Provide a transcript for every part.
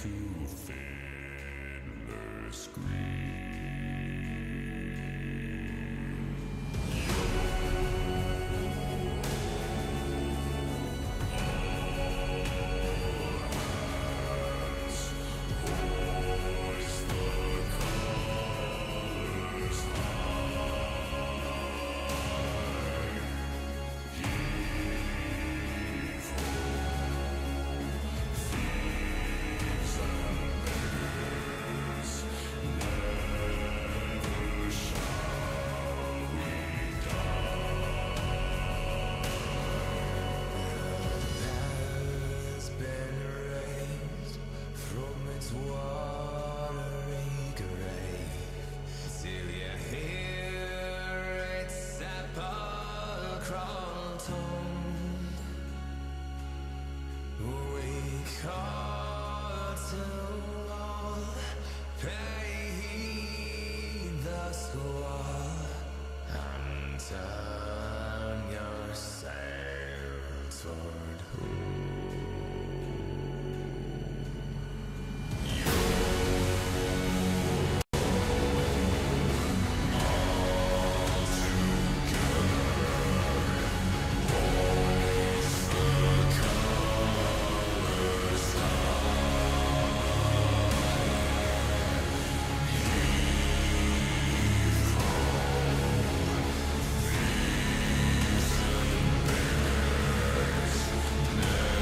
to fiddler scream. Turn your sail toward home. Never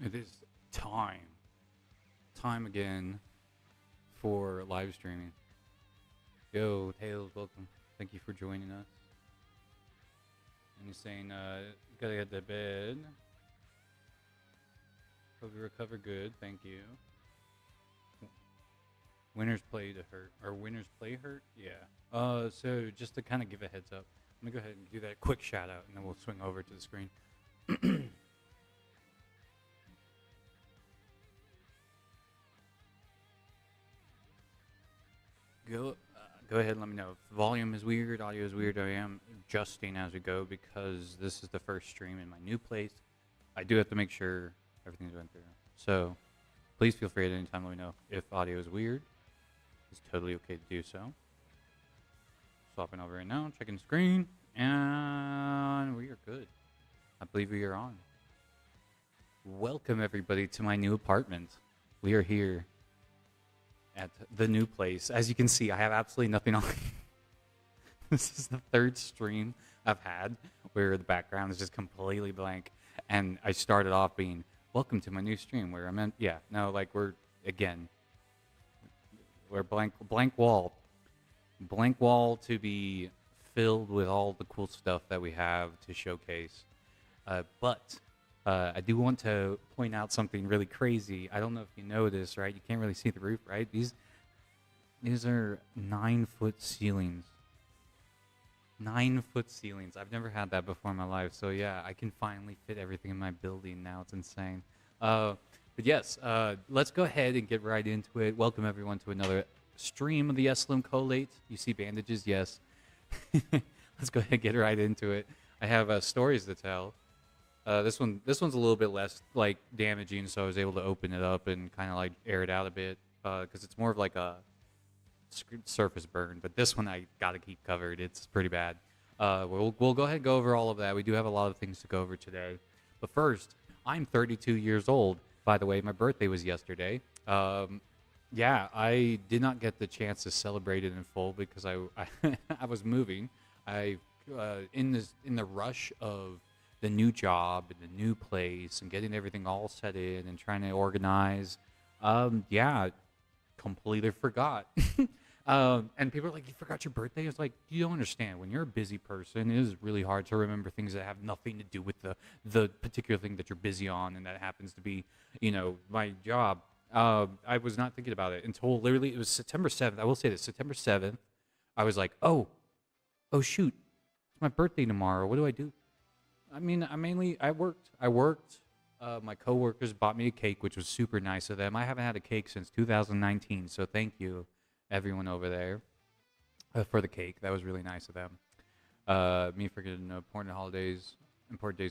It is time again for live streaming. Yo, Tails, welcome. Thank you for joining us. And he's saying, gotta get to bed. Hope you recover good. Thank you. Winners play to hurt. Or winners play hurt? Yeah. So just to kind of give a heads up, I'm gonna go ahead and do that quick shout out, and then we'll swing over to the screen. Go ahead and let me know if the volume is weird, audio is weird. I am adjusting as we go because this is the first stream in my new place. I do have to make sure everything's went through. So please feel free at any time let me know if audio is weird. It's totally okay to do so. Swapping over right now, checking screen, and we are good. I believe we are on. Welcome everybody to my new apartment. We are here at the new place. As you can see, I have absolutely nothing on. This is the third stream I've had where the background is just completely blank. And I started off being, welcome to my new stream, where I meant, yeah, no, like we're blank wall. Blank wall to be filled with all the cool stuff that we have to showcase. But I do want to point out something really crazy. I don't know if you know this, right? You can't really see the roof, right? These are 9-foot ceilings. 9-foot ceilings. I've never had that before in my life. So yeah, I can finally fit everything in my building now. It's insane. But yes, let's go ahead and get right into it. Welcome everyone to another stream of the Eslim Collate. You see bandages? Yes. Let's go ahead and get right into it. I have stories to tell. This one's a little bit less like damaging, so I was able to open it up and kind of like air it out a bit because it's more of like a surface burn. But this one I gotta keep covered. It's pretty bad. We'll go ahead and go over all of that. We do have a lot of things to go over today. But first, I'm 32 years old. By the way, my birthday was yesterday. Yeah, I did not get the chance to celebrate it in full because I was moving. In the rush of the new job and the new place and getting everything all set in and trying to organize. Yeah, completely forgot. And people are like, you forgot your birthday? It's like, you don't understand. When you're a busy person, it is really hard to remember things that have nothing to do with the particular thing that you're busy on, and that happens to be, my job. I was not thinking about it until literally it was September 7th. I will say this, September 7th, I was like, oh shoot, it's my birthday tomorrow. What do I do? I mean, I worked. My coworkers bought me a cake, which was super nice of them. I haven't had a cake since 2019, so thank you, everyone over there, for the cake. That was really nice of them. Me forgetting important days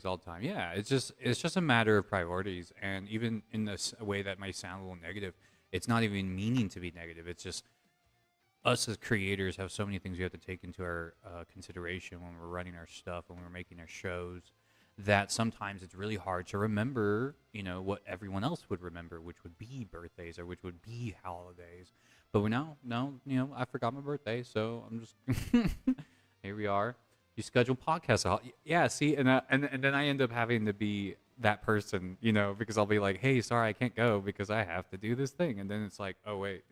all the time. Yeah, it's just a matter of priorities, and even in this way that might sound a little negative, it's not even meaning to be negative. It's just us as creators have so many things we have to take into our consideration when we're running our stuff, when we're making our shows, that sometimes it's really hard to remember, what everyone else would remember, which would be birthdays or which would be holidays. But no, I forgot my birthday, so I'm just here we are. You schedule podcasts, yeah. See, and then I end up having to be that person, because I'll be like, hey, sorry, I can't go because I have to do this thing, and then it's like, oh wait.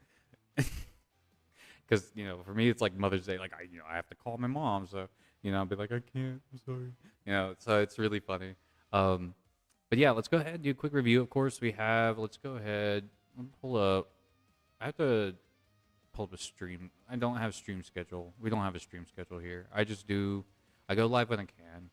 Because, for me, it's like Mother's Day. Like, I have to call my mom. So, I'll be like, I can't. I'm sorry. So it's really funny. But, yeah, let's go ahead and do a quick review. Of course, let's go ahead and pull up. I have to pull up a stream. I don't have a stream schedule. We don't have a stream schedule here. I go live when I can.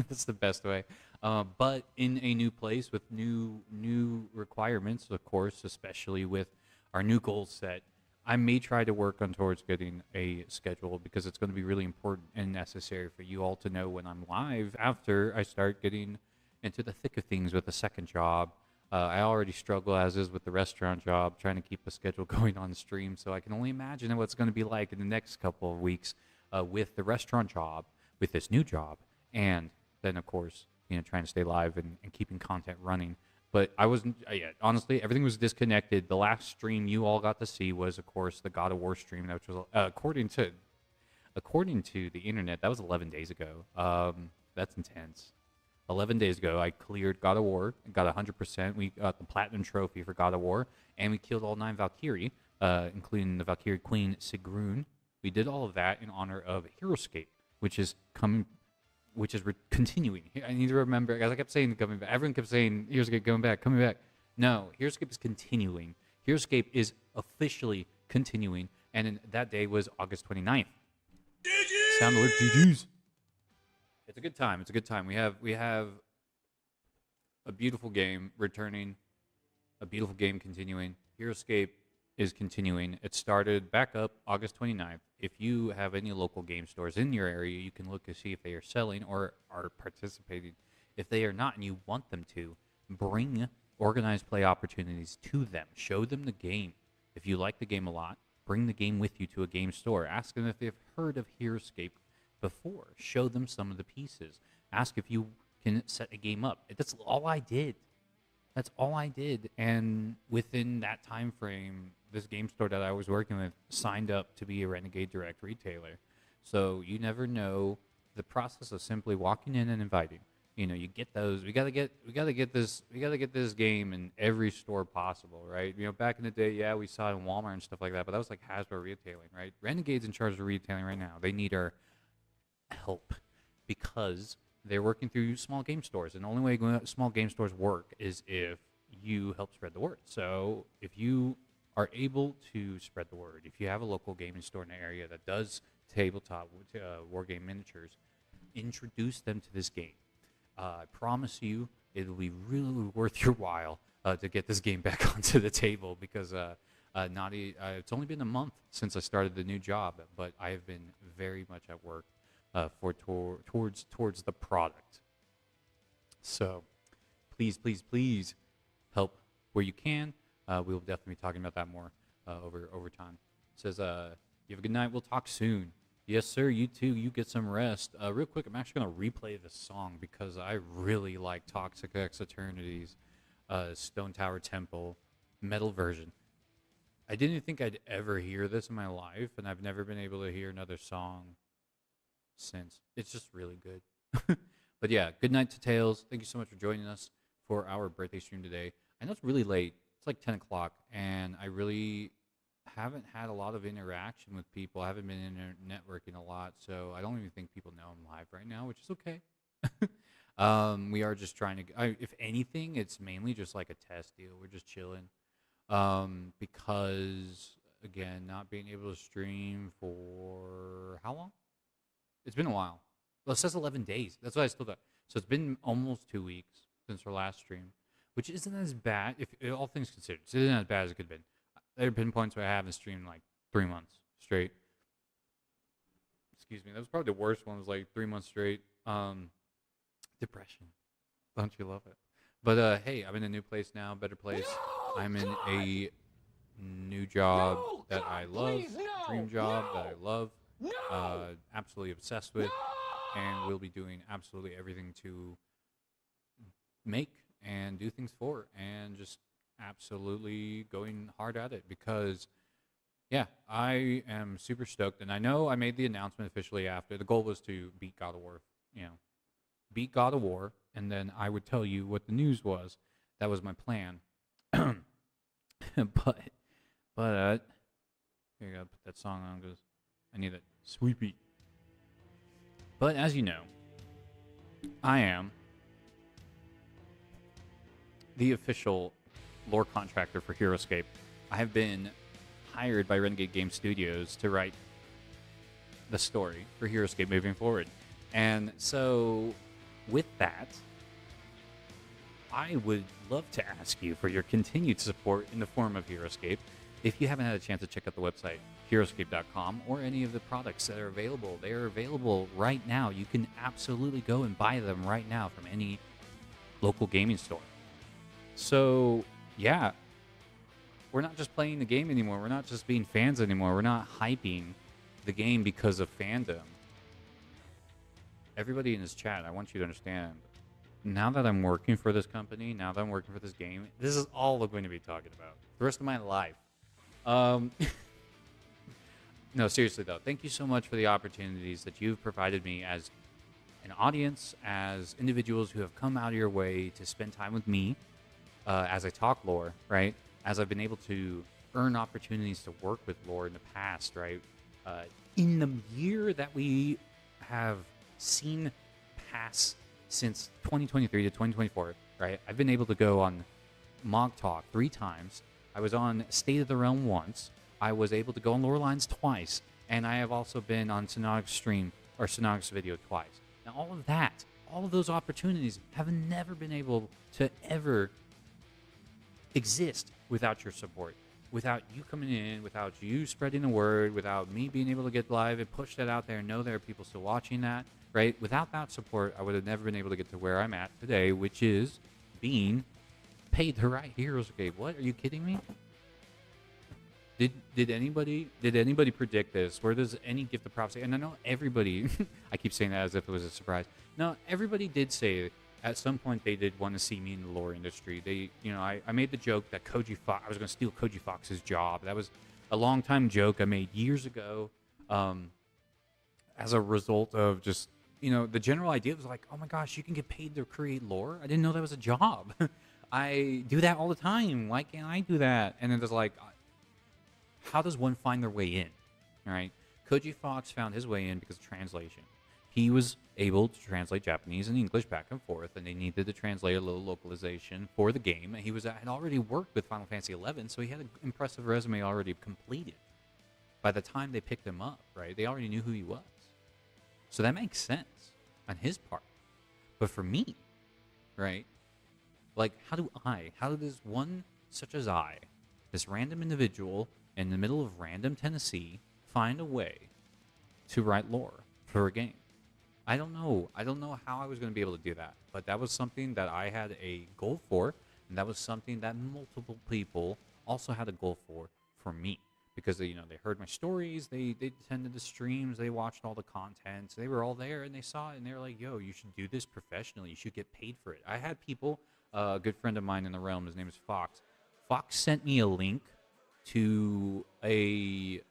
That's the best way. But in a new place with new requirements, of course, especially with our new goal set, I may try to work on towards getting a schedule because it's going to be really important and necessary for you all to know when I'm live after I start getting into the thick of things with the second job. I already struggle as is with the restaurant job, trying to keep a schedule going on stream. So I can only imagine what it's going to be like in the next couple of weeks with the restaurant job, with this new job, and then of course, trying to stay live and keeping content running. But I wasn't, honestly, everything was disconnected. The last stream you all got to see was, of course, the God of War stream, which was, according to the internet, that was 11 days ago. That's intense. 11 days ago, I cleared God of War, got 100%. We got the platinum trophy for God of War, and we killed all 9 Valkyrie, including the Valkyrie Queen Sigrun. We did all of that in honor of HeroScape, which is coming, continuing. I need to remember, as I kept saying, coming back. Everyone kept saying, HeroScape coming back. No, HeroScape is continuing. HeroScape is officially continuing, and that day was August 29th. Sound alert, GG's. It's a good time. It's a good time. We have a beautiful game returning, a beautiful game continuing. HeroScape is continuing. It started back up August 29th. If you have any local game stores in your area, you can look to see if they are selling or are participating. If they are not and you want them to, bring organized play opportunities to them. Show them the game. If you like the game a lot, bring the game with you to a game store. Ask them if they've heard of HeroScape before. Show them some of the pieces. Ask if you can set a game up. That's all I did. That's all I did. And within that time frame, this game store that I was working with signed up to be a Renegade Direct retailer. So you never know the process of simply walking in and inviting. You know, you get those. We gotta get this game in every store possible, right? You know, back in the day, yeah, we saw it in Walmart and stuff like that, but that was like Hasbro retailing, right? Renegade's in charge of retailing right now. They need our help because they're working through small game stores, and the only way small game stores work is if you help spread the word. So if you are able to spread the word, if you have a local gaming store in the area that does tabletop war game miniatures, introduce them to this game. I promise you, it will be really worth your while to get this game back onto the table because it's only been a month since I started the new job, but I have been very much at work towards the product. So please help where you can. We will definitely be talking about that more over time. It says, you have a good night. We'll talk soon. Yes, sir. You too. You get some rest. Real quick, I'm actually going to replay this song because I really like Toxic X Eternity's Stone Tower Temple metal version. I didn't think I'd ever hear this in my life, and I've never been able to hear another song since. It's just really good. But yeah, good night to Tails. Thank you so much for joining us for our birthday stream today. I know it's really late. It's like 10 o'clock, and I really haven't had a lot of interaction with people. I haven't been networking a lot, so I don't even think people know I'm live right now, which is okay. We are just trying to, if anything, it's mainly just like a test deal. We're just chilling because, again, not being able to stream for how long? It's been a while. Well, it says 11 days. That's what I still got. So it's been almost 2 weeks since our last stream, which isn't as bad, if all things considered. It isn't as bad as it could have been. There have been points where I haven't streamed like 3 months straight. Excuse me. That was probably the worst one. Was like 3 months straight. Depression. Don't you love it? But hey, I'm in a new place now, better place. No, I'm in a new job that I love, dream job that I love, absolutely obsessed with, and we'll be doing absolutely everything to make and do things for, and just absolutely going hard at it because, yeah, I am super stoked. And I know I made the announcement officially after. The goal was to beat God of War, beat God of War, and then I would tell you what the news was. That was my plan. but here you go, put that song on because I need that sweet beat. But as you know, I am the official lore contractor for HeroScape. I have been hired by Renegade Game Studios to write the story for HeroScape moving forward. And so with that, I would love to ask you for your continued support in the form of HeroScape. If you haven't had a chance to check out the website, HeroScape.com, or any of the products that are available, they are available right now. You can absolutely go and buy them right now from any local gaming store. So, yeah, we're not just playing the game anymore. We're not just being fans anymore. We're not hyping the game because of fandom. Everybody in this chat, I want you to understand, now that I'm working for this company, now that I'm working for this game, this is all I'm going to be talking about the rest of my life. No, seriously, though, thank you so much for the opportunities that you've provided me as an audience, as individuals who have come out of your way to spend time with me as I talk lore, right? As I've been able to earn opportunities to work with lore in the past, right? In the year that we have seen pass since 2023 to 2024, right? I've been able to go on Mog Talk 3 times. I was on State of the Realm once. I was able to go on Lore Lines twice. And I have also been on Sononic's stream or Sononic's video twice. Now, all of that, all of those opportunities have never been able to ever exist without your support. Without you coming in, without you spreading the word, without me being able to get live and push that out there and know there are people still watching that, right? Without that support, I would have never been able to get to where I'm at today, which is being paid to write Heroes Escape. What? Are you kidding me? Did anybody predict this? Where does any gift of prophecy? And I know everybody, I keep saying that as if it was a surprise. No, everybody did say at some point they did want to see me in the lore industry. They, I made the joke that I was going to steal Koji Fox's job. That was a long time joke I made years ago, as a result of just, the general idea was like, oh my gosh, you can get paid to create lore. I didn't know that was a job. I do that all the time. Why can't I do that? And then there's like, how does one find their way in? All right. Koji Fox found his way in because of translation. He was able to translate Japanese and English back and forth, and they needed to translate a little localization for the game. And he had already worked with Final Fantasy XI, so he had an impressive resume already completed. By the time they picked him up, right, they already knew who he was. So that makes sense on his part. But for me, right, like, how does one such as I, this random individual in the middle of random Tennessee, find a way to write lore for a game? I don't know. I don't know how I was going to be able to do that. But that was something that I had a goal for, and that was something that multiple people also had a goal for me. Because they heard my stories, they attended the streams, they watched all the content, they were all there, and they saw it, and they were like, yo, you should do this professionally. You should get paid for it. I had people, a good friend of mine in the realm, his name is Fox. Fox sent me a link to a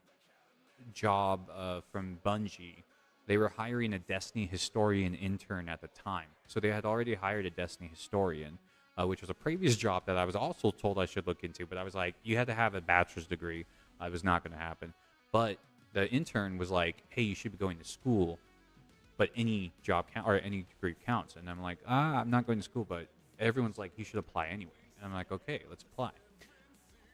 job from Bungie. They were hiring a Destiny historian intern at the time. So they had already hired a Destiny historian, which was a previous job that I was also told I should look into. But I was like, you had to have a bachelor's degree. It was not going to happen. But the intern was like, hey, you should be going to school. But any job or any degree counts. And I'm like, I'm not going to school. But everyone's like, you should apply anyway. And I'm like, okay, let's apply.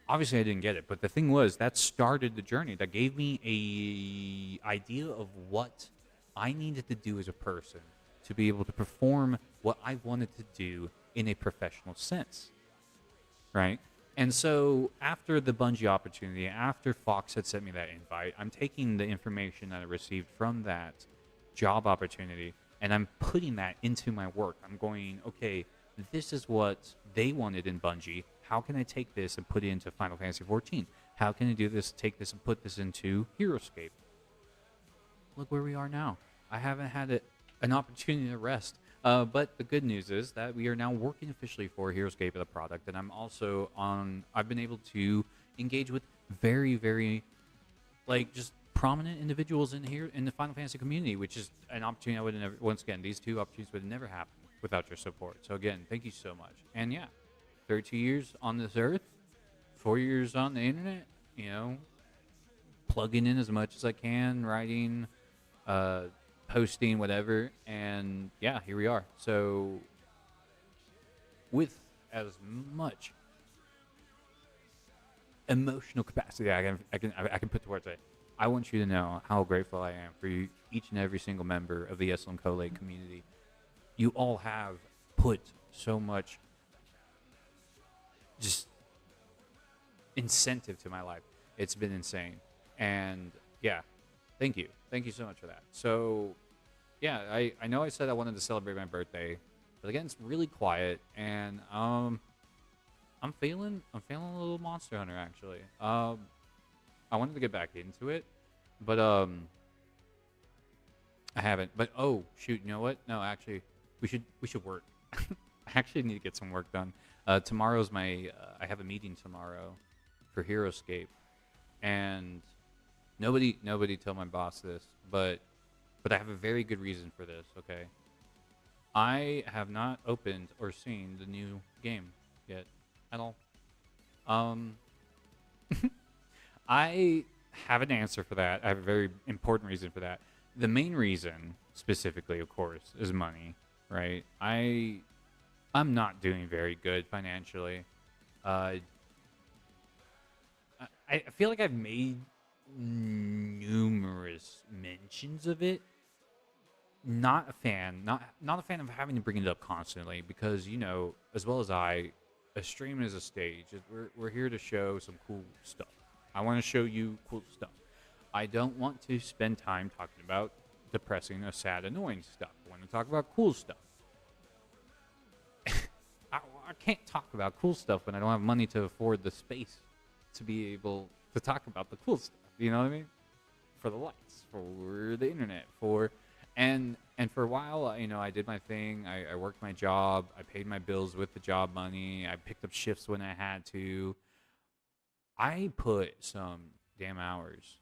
Obviously, I didn't get it. But the thing was, that started the journey. That gave me a idea of what I needed to do as a person to be able to perform what I wanted to do in a professional sense, right? And so after the Bungie opportunity, after Fox had sent me that invite, I'm taking the information that I received from that job opportunity and I'm putting that into my work. I'm going, okay, this is what they wanted in Bungie. How can I take this and put it into Final Fantasy XIV? How can I do this, take this and put this into Heroes Escape? Look where we are now. I haven't had an opportunity to rest. But the good news is that we are now working officially for Heroes Escape as a product. And I've been able to engage with very, very, just prominent individuals in here in the Final Fantasy community, which is an opportunity I would never, once again, these two opportunities would never happen without your support. So again, thank you so much. And yeah, 32 years on this earth, 4 years on the internet, plugging in as much as I can, writing, posting, whatever, and yeah, here we are. So with as much emotional capacity I can put towards it, I want you to know how grateful I am for you, each and every single member of the Eslan Collate community. You all have put so much just incentive to my life. It's been insane. And yeah, thank you. Thank you so much for that. So yeah, I know I said I wanted to celebrate my birthday, but again, it's really quiet, and I'm feeling a little Monster Hunter actually. I wanted to get back into it, but I haven't. But oh shoot, you know what? No, actually, we should work. I actually need to get some work done. Tomorrow's I have a meeting tomorrow for Heroes Escape, and nobody tell my boss this, but I have a very good reason for this. Okay, I have not opened or seen the new game yet at all. Um, I have an answer for that. I have a very important reason for that. The main reason, specifically, of course, is money. Right? I'm not doing very good financially. Uh, I feel like I've made numerous mentions of it. Not a fan. Not a fan of having to bring it up constantly because as well as a stream is a stage. We're here to show some cool stuff. I want to show you cool stuff. I don't want to spend time talking about depressing or sad, annoying stuff. I want to talk about cool stuff. I can't talk about cool stuff when I don't have money to afford the space to be able to talk about the cool stuff. You know what I mean? For the lights, for the internet, and for a while, I did my thing. I worked my job. I paid my bills with the job money. I picked up shifts when I had to. I put some damn hours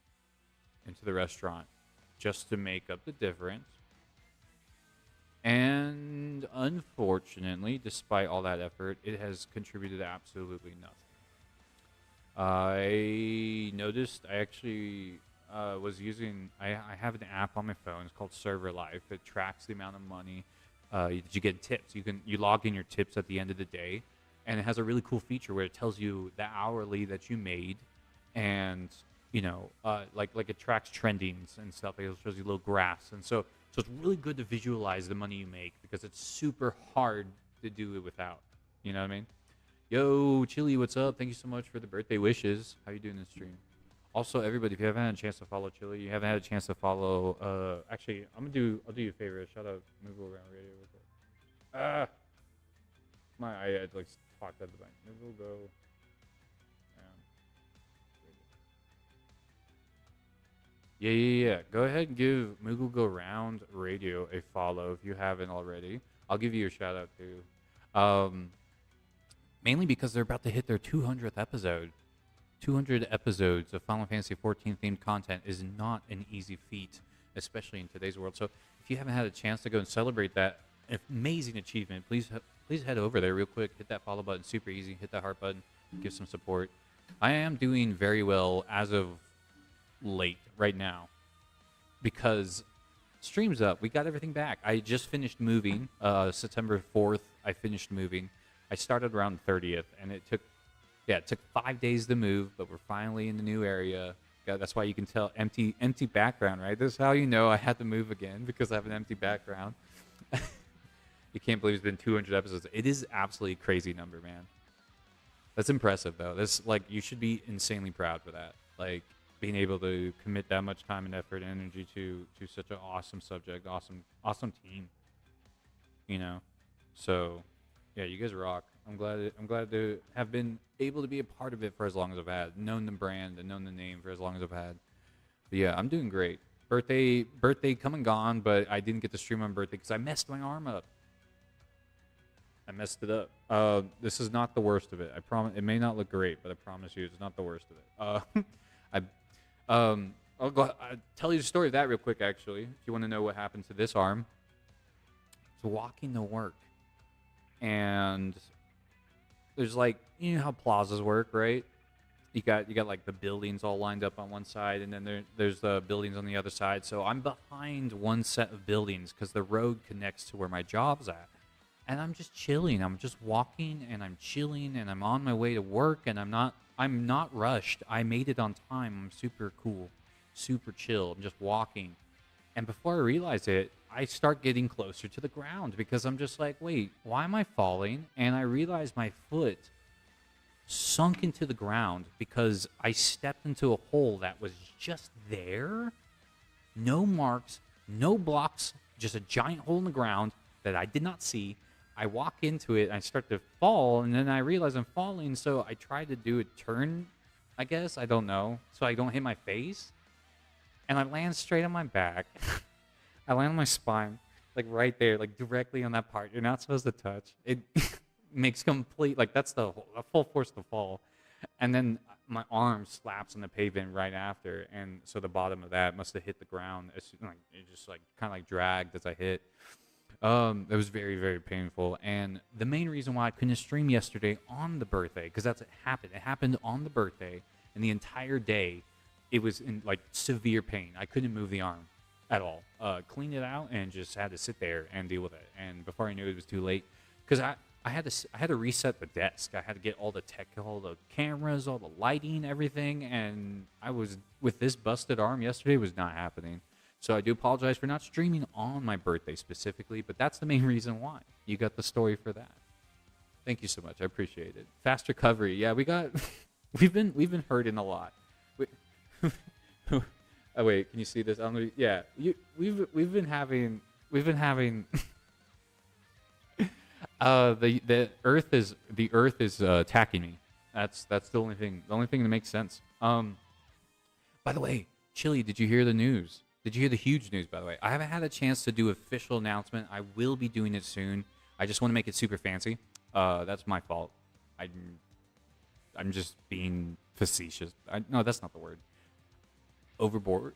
into the restaurant just to make up the difference. And unfortunately, despite all that effort, it has contributed absolutely nothing. I noticed I actually was using. I have an app on my phone. It's called Server Life. It tracks the amount of money that you get tips. You log in your tips at the end of the day, and it has a really cool feature where it tells you the hourly that you made, and like it tracks trendings and stuff. It shows you little graphs, and so it's really good to visualize the money you make because it's super hard to do it without. You know what I mean? Yo, Chili, what's up? Thank you so much for the birthday wishes. How you doing this stream? Also, everybody, if you haven't had a chance to follow Chili, you haven't had a chance to follow. Actually, I'll do you a favor. Shout out, move around radio real quick. I had like talked at the bank. Maybe we'll go. Yeah. Go ahead and give Moogle Go Round Radio a follow if you haven't already. I'll give you a shout out too. Mainly because they're about to hit their 200th episode. 200 episodes of Final Fantasy 14 themed content is not an easy feat, especially in today's world. So if you haven't had a chance to go and celebrate that amazing achievement, please head over there real quick. Hit that follow button, super easy. Hit that heart button, give some support. I am doing very well as of late right now because stream's up. We got everything back. I just finished moving. September 4th, I finished moving. I started around 30th, and it took 5 days to move, but we're finally in the new area. That's why you can tell empty background, right? This is how you know I had to move again because I have an empty background. You can't believe it's been 200 episodes. It is absolutely crazy number, man. That's impressive, though. That's like you should be insanely proud for that. Like being able to commit that much time and effort and energy to such an awesome subject, awesome team. So yeah, you guys rock. I'm glad to have been able to be a part of it for as long as I've had, known the brand and known the name for as long as I've had. But yeah, I'm doing great. Birthday come and gone, but I didn't get to stream on birthday because I messed my arm up. I messed it up. This is not the worst of it. I promise. It may not look great, but I promise you, it's not the worst of it. I'll tell you the story of that real quick. Actually, if you want to know what happened to this arm, it's walking to work, and there's like how plazas work, right? You got like the buildings all lined up on one side, and then there's the buildings on the other side. So I'm behind one set of buildings because the road connects to where my job's at. And I'm just chilling. I'm just walking and I'm chilling and I'm on my way to work and I'm not rushed. I made it on time. I'm super cool, super chill. I'm just walking. And before I realize it, I start getting closer to the ground because I'm just like, wait, why am I falling? And I realize my foot sunk into the ground because I stepped into a hole that was just there. No marks, no blocks, just a giant hole in the ground that I did not see. I walk into it, and I start to fall, and then I realize I'm falling, so I try to do a turn, I guess. I don't know. So I don't hit my face. And I land straight on my back. I land on my spine, like right there, like directly on that part you're not supposed to touch. It makes complete, like that's the full force to fall. And then my arm slaps on the pavement right after, and so the bottom of that must have hit the ground. It just like kind of like dragged as I hit. It was very, very painful. And the main reason why I couldn't stream yesterday on the birthday, because that's what happened. It happened on the birthday, and the entire day, it was in like severe pain. I couldn't move the arm at all. Cleaned it out and just had to sit there and deal with it. And before I knew it was too late, because I had to reset the desk. I had to get all the tech, all the cameras, all the lighting, everything. And I was with this busted arm yesterday, was not happening. So I do apologize for not streaming on my birthday specifically, but that's the main reason why. You got the story for that. Thank you so much. I appreciate it. Fast recovery. Yeah, we got we've been hurting a lot. Oh wait, can you see this? Yeah, we've been having the earth is attacking me. That's the only thing that makes sense. By the way, Chili, did you hear the news? Did you hear the huge news, by the way? I haven't had a chance to do official announcement. I will be doing it soon. I just want to make it super fancy. That's my fault. I'm just being facetious. No, that's not the word. Overboard.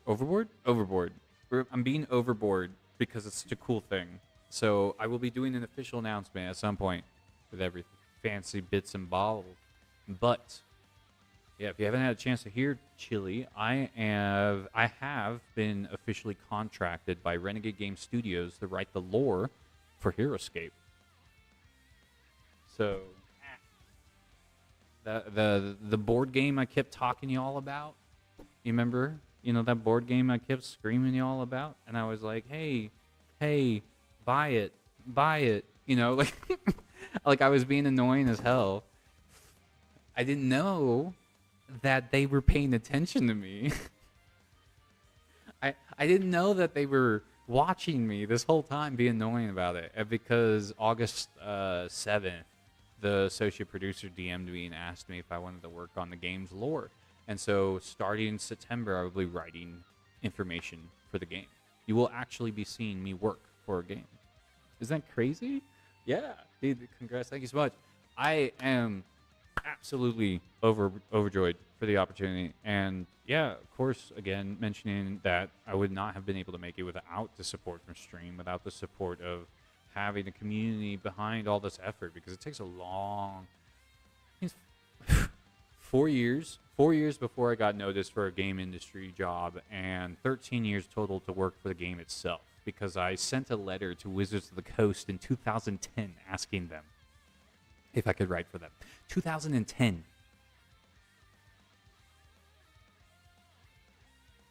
I'm being overboard because it's such a cool thing. So I will be doing an official announcement at some point with every fancy bits and bobs. But yeah, if you haven't had a chance to hear Chili, I have been officially contracted by Renegade Game Studios to write the lore for HeroScape. So the board game I kept talking to y'all about, you remember? You know, that board game I kept screaming to y'all about? And I was like, hey, buy it. You know, like, like I was being annoying as hell. I didn't know that they were paying attention to me. I didn't know that they were watching me this whole time be annoying about it. Because August 7th, the associate producer DM'd me and asked me if I wanted to work on the game's lore. And so starting in September, I will be writing information for the game. You will actually be seeing me work for a game. Isn't that crazy? Yeah. Dude, congrats. Thank you so much. I am absolutely overjoyed for the opportunity. And yeah, of course, again, mentioning that I would not have been able to make it without the support from Stream, without the support of having a community behind all this effort, because it takes a long... 4 years before I got noticed for a game industry job, and 13 years total to work for the game itself, because I sent a letter to Wizards of the Coast in 2010 asking them if I could write for them. 2010.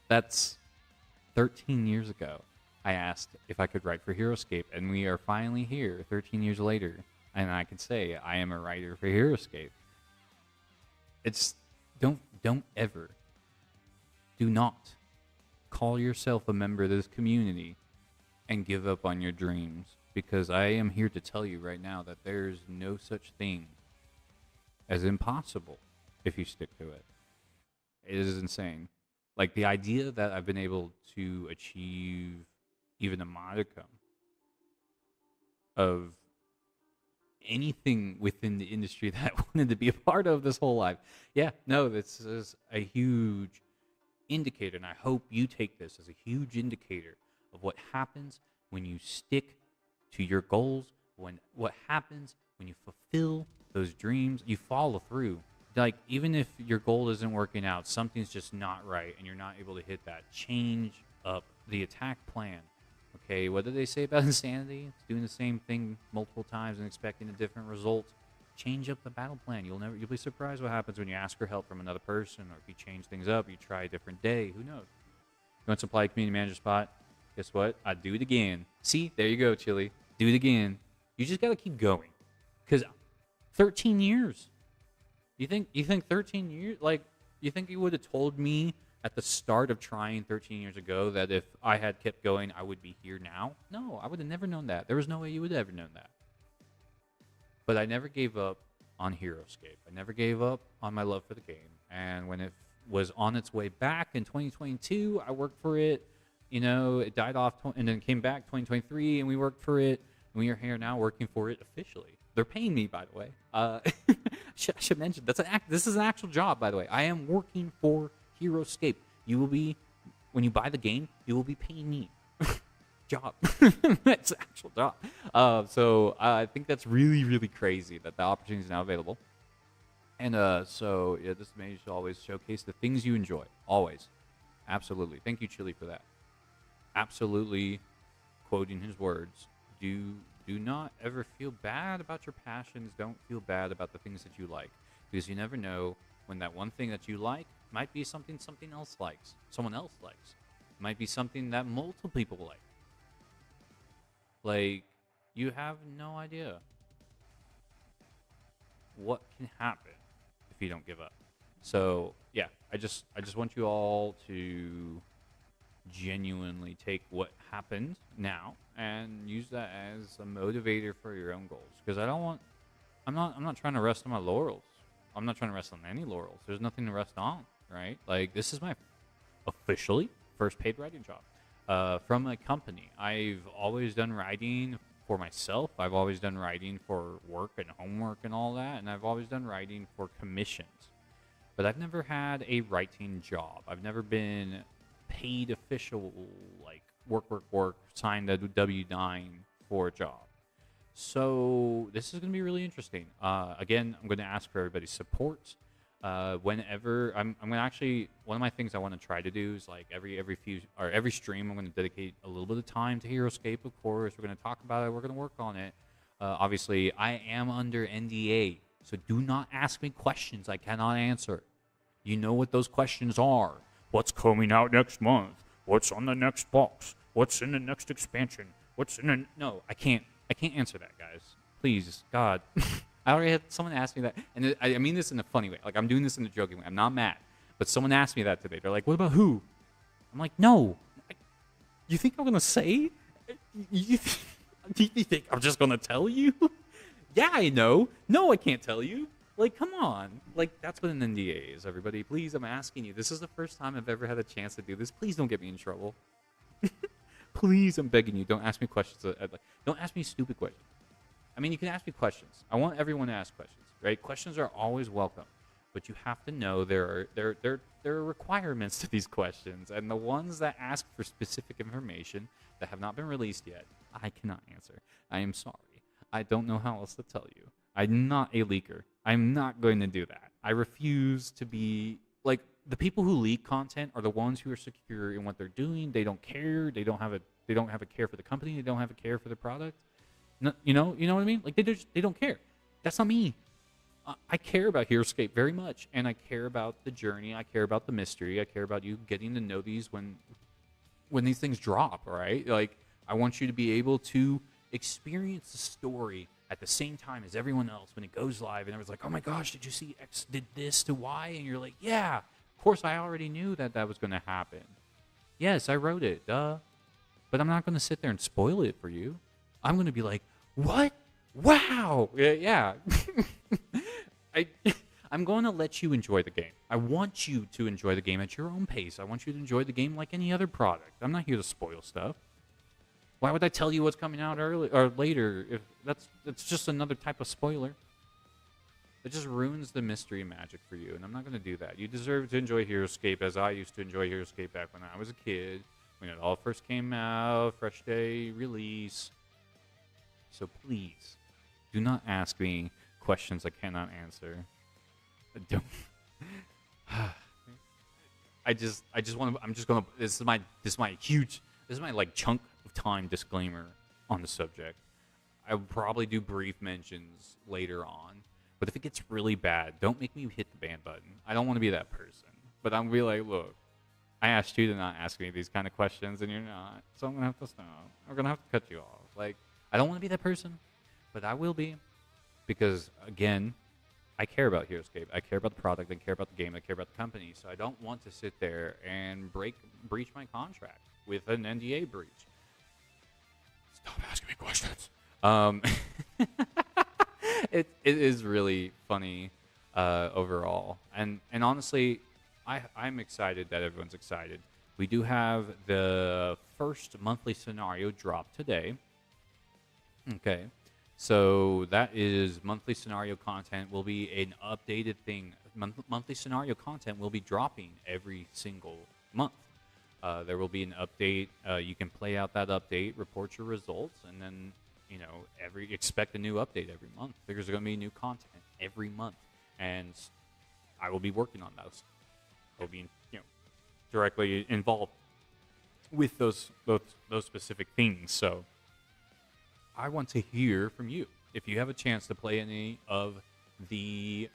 That's 13 years ago. I asked if I could write for HeroScape, and we are finally here 13 years later, and I can say I am a writer for HeroScape. It's don't ever, do not call yourself a member of this community and give up on your dreams, because I am here to tell you right now that there's no such thing as impossible if you stick to it. It is insane. Like, the idea that I've been able to achieve even a modicum of anything within the industry that I wanted to be a part of this whole life. Yeah, no, this is a huge indicator, and I hope you take this as a huge indicator of what happens when you stick to your goals, what happens when you fulfill those dreams, you follow through. Like, even if your goal isn't working out, something's just not right, and you're not able to hit that, change up the attack plan. Okay, what do they say about insanity? It's doing the same thing multiple times and expecting a different result. Change up the battle plan. You'll be surprised what happens when you ask for help from another person, or if you change things up, you try a different day. Who knows? You want to apply a community manager spot? Guess what? I do it again. See, there you go, Chili. Do it again. You just gotta keep going, because 13 years. You think 13 years? Like, you think you would have told me at the start of trying 13 years ago that if I had kept going, I would be here now? No, I would have never known that. There was no way you would have ever known that. But I never gave up on HeroScape. I never gave up on my love for the game. And when it was on its way back in 2022, I worked for it. You know, it died off and then came back 2023, and we worked for it. And we are here now working for it officially. They're paying me, by the way. I should mention, this is an actual job, by the way. I am working for HeroScape. You will be, when you buy the game, you will be paying me. job. It's an actual job. So I think that's really, really crazy that the opportunity is now available. And so yeah, this made should always showcase the things you enjoy. Always. Absolutely. Thank you, Chili, for that. Absolutely, quoting his words. Do not ever feel bad about your passions. Don't feel bad about the things that you like, because you never know when that one thing that you like might be something else likes, someone else likes. It might be something that multiple people like. Like, you have no idea what can happen if you don't give up. So yeah, I just want you all to genuinely take what happened now and use that as a motivator for your own goals. Because I'm not trying to rest on my laurels. I'm not trying to rest on any laurels. There's nothing to rest on, right? Like, this is my officially first paid writing job from a company. I've always done writing for myself. I've always done writing for work and homework and all that, and I've always done writing for commissions. But I've never had a writing job. I've never been paid official, like work, signed a W-9 for a job. So this is going to be really interesting. Again, I'm going to ask for everybody's support. Whenever I'm going to actually, one of my things I want to try to do is, like, every stream, I'm going to dedicate a little bit of time to HeroScape. Of course, we're going to talk about it. We're going to work on it. Obviously, I am under NDA, so do not ask me questions I cannot answer. You know what those questions are. What's coming out next month? What's on the next box? What's in the next expansion? No, I can't answer that, guys. Please, God. I already had someone ask me that, and I mean this in a funny way. Like, I'm doing this in a joking way. I'm not mad. But someone asked me that today. They're like, what about who? I'm like, no. You think I'm going to say? You think I'm just going to tell you? Yeah, I know. No, I can't tell you. Like, come on. Like, that's what an NDA is, everybody. Please, I'm asking you. This is the first time I've ever had a chance to do this. Please don't get me in trouble. Please, I'm begging you. Don't ask me questions. Don't ask me stupid questions. I mean, you can ask me questions. I want everyone to ask questions, right? Questions are always welcome. But you have to know there are requirements to these questions. And the ones that ask for specific information that have not been released yet, I cannot answer. I am sorry. I don't know how else to tell you. I'm not a leaker. I'm not going to do that. I refuse to be, like, the people who leak content are the ones who are secure in what they're doing. They don't care. They don't have a care for the company. They don't have a care for the product. No, you know what I mean? Like, they don't care. That's not me. I care about HeroScape very much, and I care about the journey. I care about the mystery. I care about you getting to know these when these things drop, right? Like, I want you to be able to experience the story at the same time as everyone else when it goes live, and everyone's like, oh my gosh, did you see X did this to Y? And you're like, yeah, of course I already knew that was going to happen. Yes, I wrote it, duh. But I'm not going to sit there and spoil it for you. I'm going to be like, what? Wow. Yeah. I'm going to let you enjoy the game. I want you to enjoy the game at your own pace. I want you to enjoy the game like any other product. I'm not here to spoil stuff. Why would I tell you what's coming out early or later? If it's just another type of spoiler. It just ruins the mystery and magic for you, and I'm not going to do that. You deserve to enjoy HeroScape as I used to enjoy HeroScape back when I was a kid, when it all first came out, fresh day release. So please, do not ask me questions I cannot answer. Don't. I just want to. I'm just gonna. This is my like chunk of time disclaimer on the subject. I will probably do brief mentions later on, but if it gets really bad, don't make me hit the ban button. I don't want to be that person. But I'm gonna be like, look, I asked you to not ask me these kind of questions, and you're not, so I'm gonna have to stop. I'm gonna have to cut you off. Like, I don't want to be that person, but I will be, because again, I care about HeroScape. I care about the product. I care about the game. I care about the company. So I don't want to sit there and breach my contract with an NDA breach. Stop asking me questions. It is really funny overall, and honestly, I'm excited that everyone's excited. We do have the first monthly scenario drop today. Okay. So that is monthly scenario content will be an updated thing. Monthly scenario content will be dropping every single month. There will be an update. You can play out that update, report your results, and then expect a new update every month. There's going to be new content every month, and I will be working on those. I'll be directly involved with those specific things. So I want to hear from you. If you have a chance to play any of the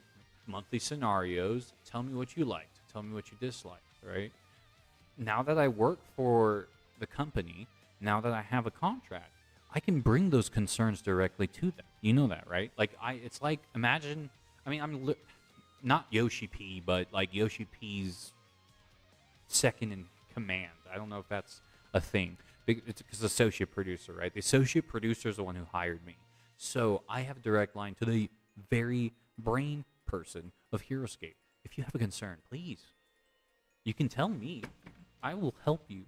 monthly scenarios, tell me what you liked. Tell me what you disliked, right? Now that I work for the company, now that I have a contract, I can bring those concerns directly to them. You know that, right? It's like, imagine, not Yoshi P, but like Yoshi P's second in command. I don't know if that's a thing. It's because associate producer, right? The associate producer is the one who hired me. So I have a direct line to the very brain person of HeroScape. If you have a concern, please, you can tell me. I will help you.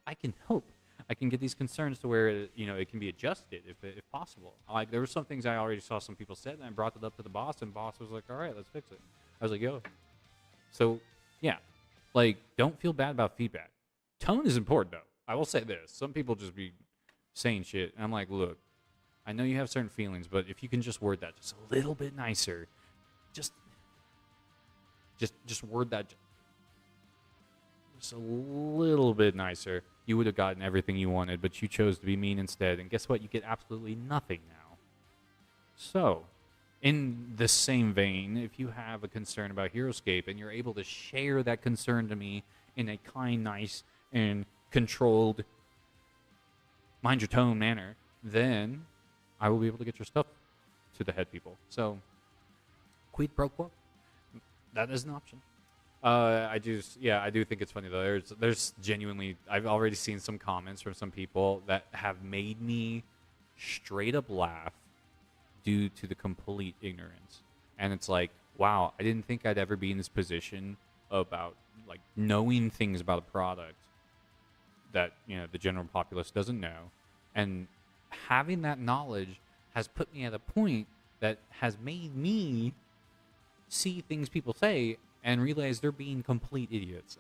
I can help. I can get these concerns to where it can be adjusted if possible. Like, there were some things I already saw some people said, and I brought it up to the boss, and boss was like, "All right, let's fix it." I was like, "Yo." So yeah, like, don't feel bad about feedback. Tone is important, though. I will say this: some people just be saying shit, and I'm like, look, I know you have certain feelings, but if you can just word that just a little bit nicer, just word that just a little bit nicer, you would have gotten everything you wanted, but you chose to be mean instead. And guess what? You get absolutely nothing now. So, in the same vein, if you have a concern about HeroScape and you're able to share that concern to me in a kind, nice, and controlled, mind your tone manner, then I will be able to get your stuff to the head people. So, quid pro quo, that is an option. I do think it's funny though. There's genuinely, I've already seen some comments from some people that have made me straight up laugh due to the complete ignorance. And it's like, wow, I didn't think I'd ever be in this position about like knowing things about a product that the general populace doesn't know, and having that knowledge has put me at a point that has made me see things people say and realize they're being complete idiots.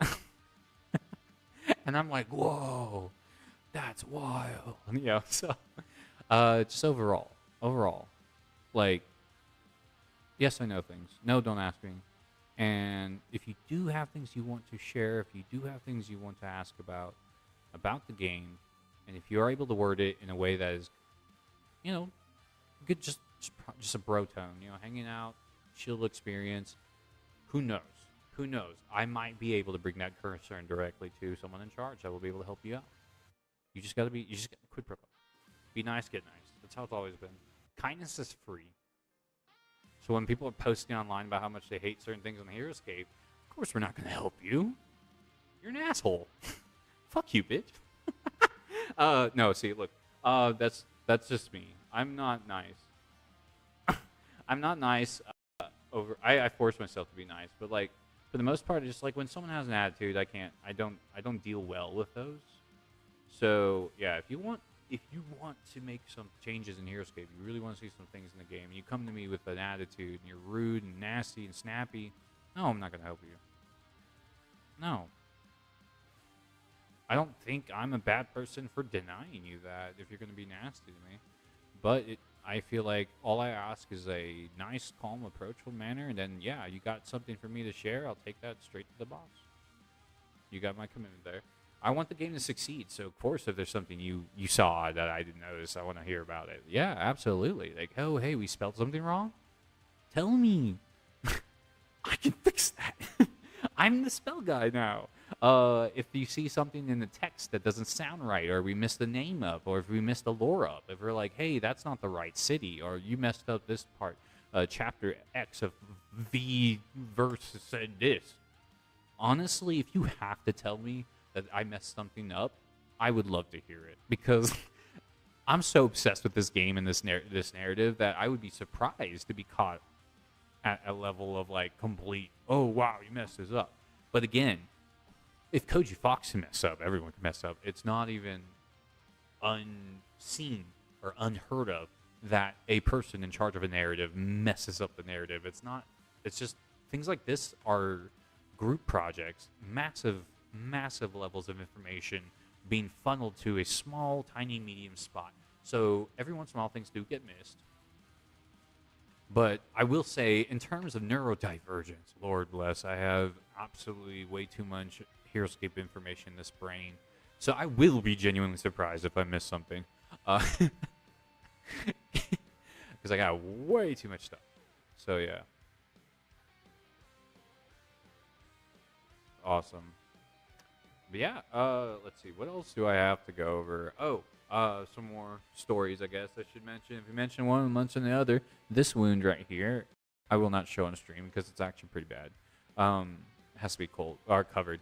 And I'm like, whoa, that's wild. So just overall, like, yes, I know things. No, don't ask me. And if you do have things you want to share, if you do have things you want to ask about the game, and if you are able to word it in a way that is, good, just a bro tone, hanging out, chill experience, who knows? Who knows? I might be able to bring that concern directly to someone in charge that will be able to help you out. You just got to quid pro quo. Be nice, get nice. That's how it's always been. Kindness is free. So when people are posting online about how much they hate certain things on HeroScape, of course we're not going to help you. You're an asshole. Fuck you, bitch. No, see, look, that's just me. I'm not nice. I'm not nice. I force myself to be nice, but like for the most part, it's just like when someone has an attitude, I don't deal well with those. So yeah, if you want to make some changes in HeroScape, you really want to see some things in the game, and you come to me with an attitude and you're rude and nasty and snappy, no, I'm not gonna help you. No. I don't think I'm a bad person for denying you that if you're going to be nasty to me. But I feel like all I ask is a nice, calm, approachable manner. And then, yeah, you got something for me to share, I'll take that straight to the boss. You got my commitment there. I want the game to succeed. So, of course, if there's something you saw that I didn't notice, I want to hear about it. Yeah, absolutely. Like, oh, hey, we spelled something wrong? Tell me. I can fix that. I'm the spell guy now. If you see something in the text that doesn't sound right, or we missed the name up, or if we missed the lore up, if we're like, hey, that's not the right city, or you messed up this part, chapter X of V verse said this. Honestly, if you have to tell me that I messed something up, I would love to hear it, because I'm so obsessed with this game and this narrative that I would be surprised to be caught at a level of like complete, oh wow, you messed this up. But again, if Koji Fox can mess up, everyone can mess up. It's not even unseen or unheard of that a person in charge of a narrative messes up the narrative. It's just things like this are group projects, massive massive levels of information being funneled to a small, tiny, medium spot. So every once in a while, things do get missed. But I will say, in terms of neurodivergence, Lord bless, I have absolutely way too much HeroScape information in this brain. So I will be genuinely surprised if I miss something. Because I got way too much stuff. So yeah. Awesome. But yeah, let's see. What else do I have to go over? Oh, some more stories, I guess I should mention. If you mention one, mention the other. This wound right here, I will not show on stream because it's actually pretty bad. It has to be cold or covered.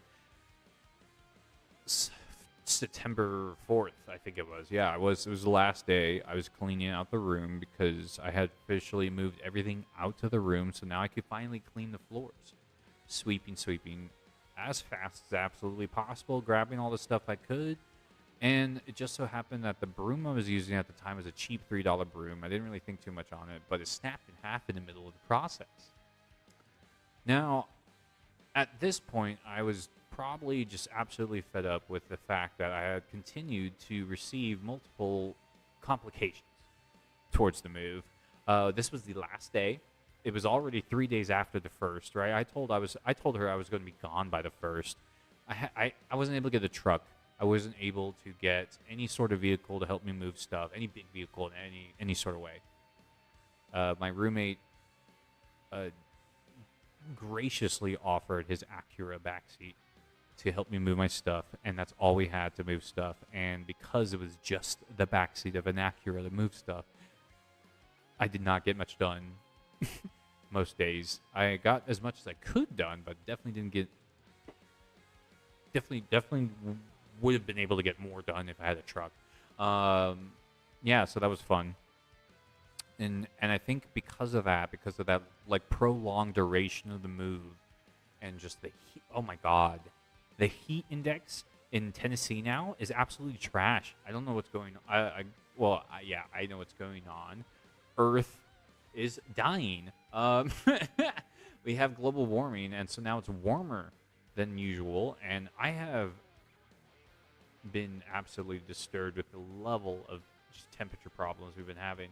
September 4th, I think it was. Yeah, it was the last day. I was cleaning out the room because I had officially moved everything out to the room, so now I could finally clean the floors. Sweeping as fast as absolutely possible, grabbing all the stuff I could. And it just so happened that the broom I was using at the time was a cheap $3 broom. I didn't really think too much on it, but it snapped in half in the middle of the process. Now, at this point, I was probably just absolutely fed up with the fact that I had continued to receive multiple complications towards the move. This was the last day. It was already 3 days after the first, right? I told her I was going to be gone by the first. I wasn't able to get a truck. I wasn't able to get any sort of vehicle to help me move stuff, any big vehicle in any sort of way. My roommate graciously offered his Acura backseat to help me move my stuff, and that's all we had to move stuff. And because it was just the backseat of an Acura to move stuff, I did not get much done. Most days I got as much as I could done, but definitely didn't get. Definitely would have been able to get more done if I had a truck. Yeah, so that was fun. And I think because of that like prolonged duration of the move, and just the heat. Oh my God, the heat index in Tennessee now is absolutely trash. I don't know what's going on. I know what's going on. Earth is dying. We have global warming, and so now it's warmer than usual, and I have been absolutely disturbed with the level of just temperature problems we've been having.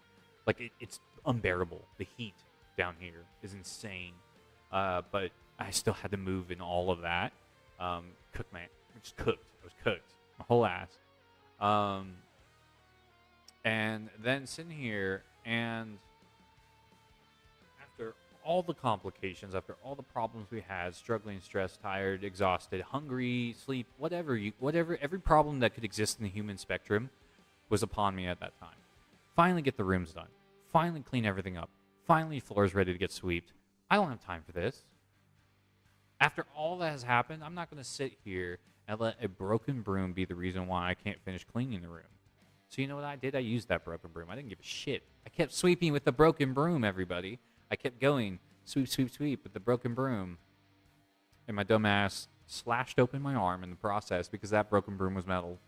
Like, it's unbearable. The heat down here is insane. But I still had to move in all of that. I was cooked. My whole ass. And then sitting here, and after all the complications, after all the problems we had, struggling, stressed, tired, exhausted, hungry, sleep, whatever, every problem that could exist in the human spectrum was upon me at that time. Finally get the rooms done. Finally clean everything up. Finally floors ready to get swept. I don't have time for this. After all that has happened, I'm not going to sit here and let a broken broom be the reason why I can't finish cleaning the room. So you know what I did? I used that broken broom. I didn't give a shit. I kept sweeping with the broken broom, everybody. I kept going, sweep, sweep, sweep with the broken broom. And my dumb ass slashed open my arm in the process because that broken broom was metal.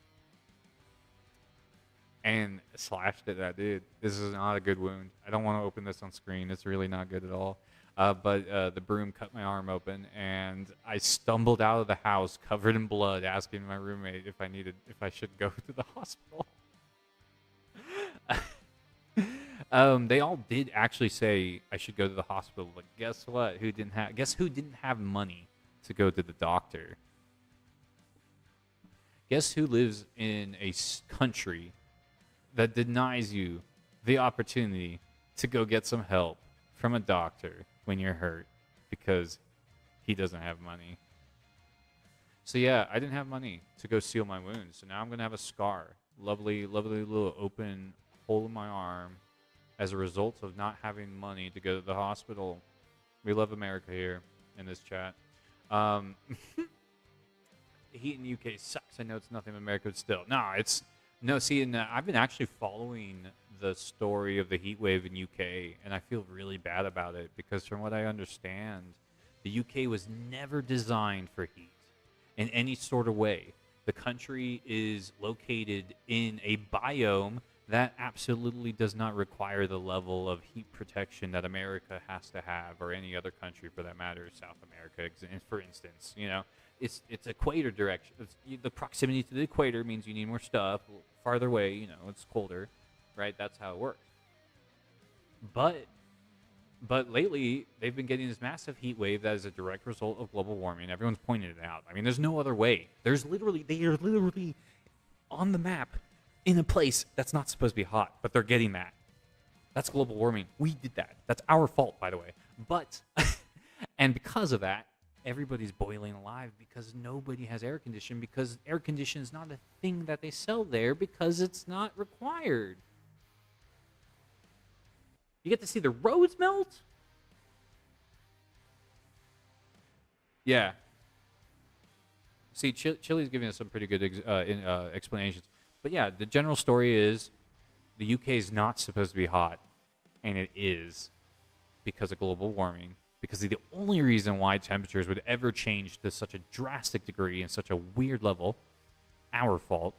And slashed it, that dude. This is not a good wound. I don't want to open this on screen. It's really not good at all. But the broom cut my arm open, and I stumbled out of the house covered in blood, asking my roommate if I should go to the hospital. They all did actually say I should go to the hospital, but guess what? Guess who didn't have money to go to the doctor? Guess who lives in a country that denies you the opportunity to go get some help from a doctor when you're hurt because he doesn't have money? So yeah, I didn't have money to go seal my wounds. So now I'm going to have a scar. Lovely, lovely little open hole in my arm as a result of not having money to go to the hospital. We love America here in this chat. Heat in the UK sucks. I know it's nothing in America, but still. I've been actually following the story of the heat wave in UK, and I feel really bad about it because from what I understand, the UK was never designed for heat in any sort of way. The country is located in a biome that absolutely does not require the level of heat protection that America has to have, or any other country for that matter, South America, for instance. it's equator direction. The proximity to the equator means you need more stuff. Farther away, it's colder, right? That's how it works. But lately they've been getting this massive heat wave that is a direct result of global warming. Everyone's pointed it out. I mean, there's no other way. They are literally on the map in a place that's not supposed to be hot, but they're getting that. That's global warming. We did that. That's our fault, by the way. But and because of that, everybody's boiling alive because nobody has air conditioning, because air conditioning is not a thing that they sell there because it's not required. You get to see the roads melt? Yeah. See, Chile's giving us some pretty good explanations. But yeah, the general story is the UK is not supposed to be hot, and it is because of global warming. Because the only reason why temperatures would ever change to such a drastic degree and such a weird level, our fault.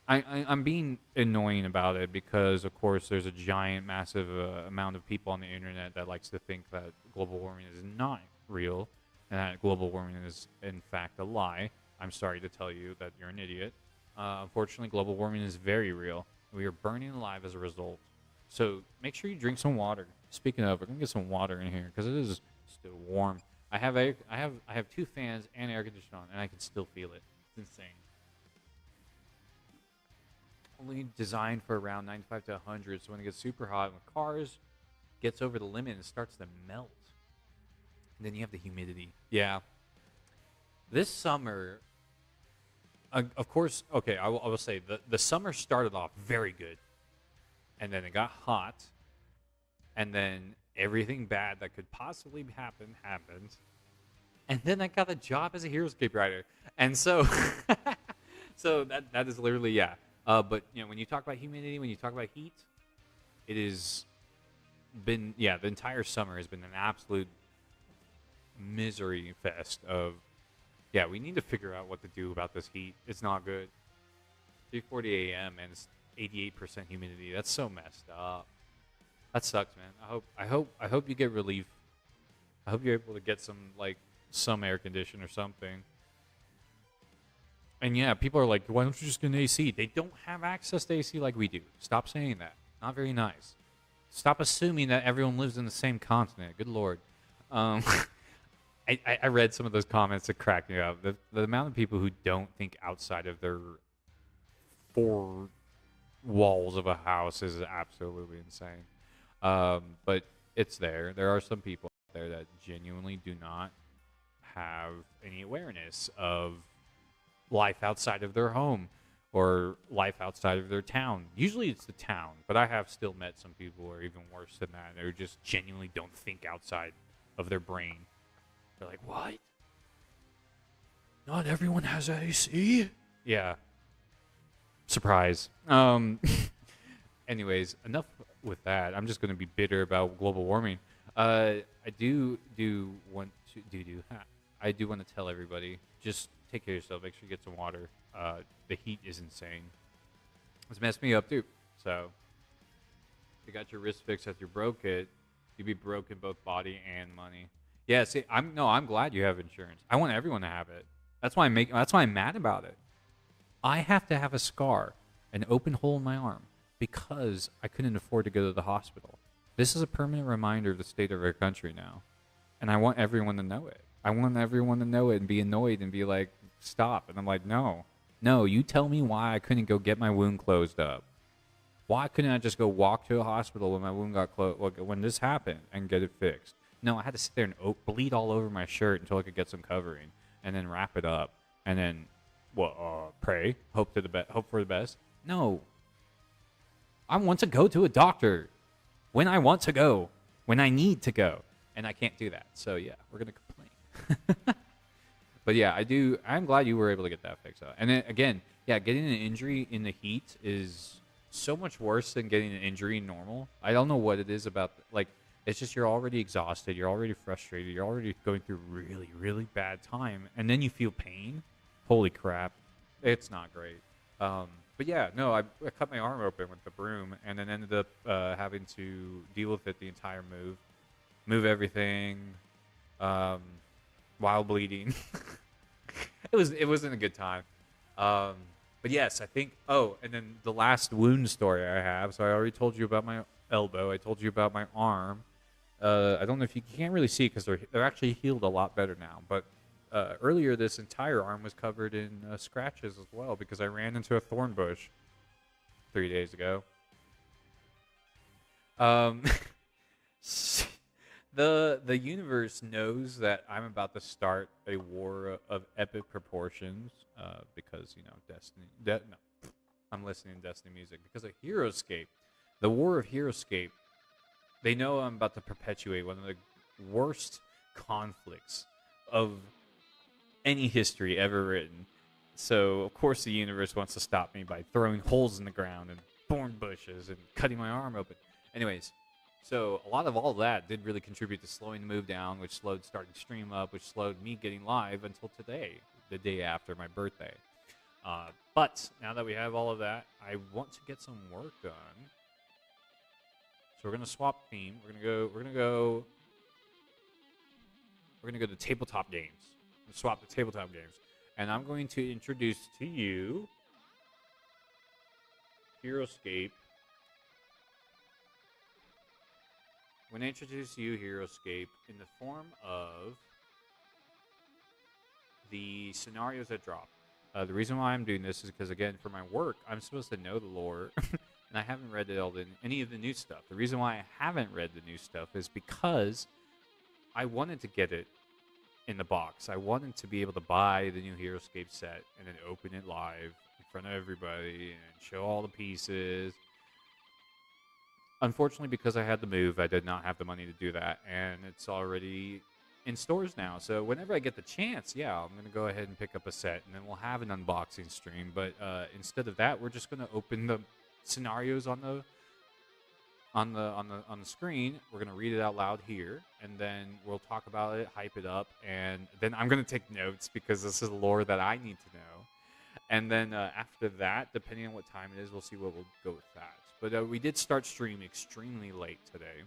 I'm being annoying about it because, of course, there's a giant, massive amount of people on the internet that likes to think that global warming is not real and that global warming is, in fact, a lie. I'm sorry to tell you that you're an idiot. Unfortunately, global warming is very real. We are burning alive as a result. So make sure you drink some water. Speaking of, we're gonna get some water in here because it is still warm. I have 2 fans and air conditioning on, and I can still feel it. It's insane. Only designed for around 95 to 100, so when it gets super hot, when cars gets over the limit, it starts to melt. And then you have the humidity. Yeah. This summer, of course, okay, I will say, the summer started off very good. And then it got hot. And then everything bad that could possibly happen happened. And then I got a job as a HeroScape writer. And so, so that is literally, yeah. But, when you talk about humidity, when you talk about heat, it has been, the entire summer has been an absolute misery fest of, we need to figure out what to do about this heat. It's not good. 3:40 a.m. and it's 88% humidity. That's so messed up. That sucks, man. I hope you get relief. I hope you're able to get some air condition or something. And yeah, people are like, why don't you just get an AC? They don't have access to AC like we do. Stop saying that. Not very nice. Stop assuming that everyone lives in the same continent. Good Lord. I read some of those comments that cracked me up. The amount of people who don't think outside of their 4 walls of a house is absolutely insane. But it's there. There are some people out there that genuinely do not have any awareness of life outside of their home or life outside of their town. Usually it's the town, but I have still met some people who are even worse than that. They just genuinely don't think outside of their brain. They're like, what? Not everyone has AC? Yeah. Surprise. Anyways, enough with that. I'm just going to be bitter about global warming. I do want to tell everybody, just take care of yourself. Make sure you get some water. The heat is insane. It's messed me up too. So, if you got your wrist fixed after you broke it, you'd be broke in both body and money. Yeah, see, I'm glad you have insurance. I want everyone to have it. That's why I'm mad about it. I have to have a scar, an open hole in my arm, because I couldn't afford to go to the hospital. This is a permanent reminder of the state of our country now. And I want everyone to know it. I want everyone to know it and be annoyed and be like, stop. And I'm like, no, you tell me why I couldn't go get my wound closed up. Why couldn't I just go walk to a hospital when my wound got closed, when this happened, and get it fixed? No, I had to sit there and bleed all over my shirt until I could get some covering, and then wrap it up, and then, pray, hope for the best. No, I want to go to a doctor when I want to go, when I need to go, and I can't do that. So yeah, we're gonna complain. But yeah, I'm glad you were able to get that fixed out. And then again, yeah, getting an injury in the heat is so much worse than getting an injury normal. I don't know what it is about, it's just you're already exhausted, you're already frustrated, you're already going through really, really bad time, and then you feel pain. Holy crap. It's not great. But yeah, no, I cut my arm open with the broom and then ended up having to deal with it the entire move everything. while bleeding. It wasn't a good time. But yes, I think. Oh, and then the last wound story I have. So I already told you about my elbow. I told you about my arm. I don't know if you can't really see because they're actually healed a lot better now. But earlier, this entire arm was covered in scratches as well because I ran into a thorn bush 3 days ago. Um, the universe knows that I'm about to start a war of epic proportions because Destiny. No, I'm listening to Destiny music because of Heroescape, the war of Heroescape. They know I'm about to perpetuate one of the worst conflicts of any history ever written. So of course the universe wants to stop me by throwing holes in the ground and thorn bushes and cutting my arm open. Anyways, so a lot of all that did really contribute to slowing the move down, which slowed starting to stream up, which slowed me getting live until today, the day after my birthday. But now that we have all of that, I want to get some work done. So we're gonna swap theme. We're gonna go to tabletop games. Swap the tabletop games, and I'm going to introduce to you Heroescape. I'm going to introduce to you Heroescape in the form of the scenarios that drop. The reason why I'm doing this is because, again, for my work, I'm supposed to know the lore, and I haven't read any of the new stuff. The reason why I haven't read the new stuff is because I wanted to get it in the box. I wanted to be able to buy the new Heroescape set and then open it live in front of everybody and show all the pieces. Unfortunately, because I had to move, I did not have the money to do that, and it's already in stores now. So whenever I get the chance, yeah, I'm gonna go ahead and pick up a set, and then we'll have an unboxing stream. But instead of that, we're just gonna open the scenarios on the screen. We're gonna read it out loud here, and then we'll talk about it, hype it up, and then I'm gonna take notes because this is lore that I need to know. And then after that, depending on what time it is, we'll see what we'll go with that. But we did start stream extremely late today.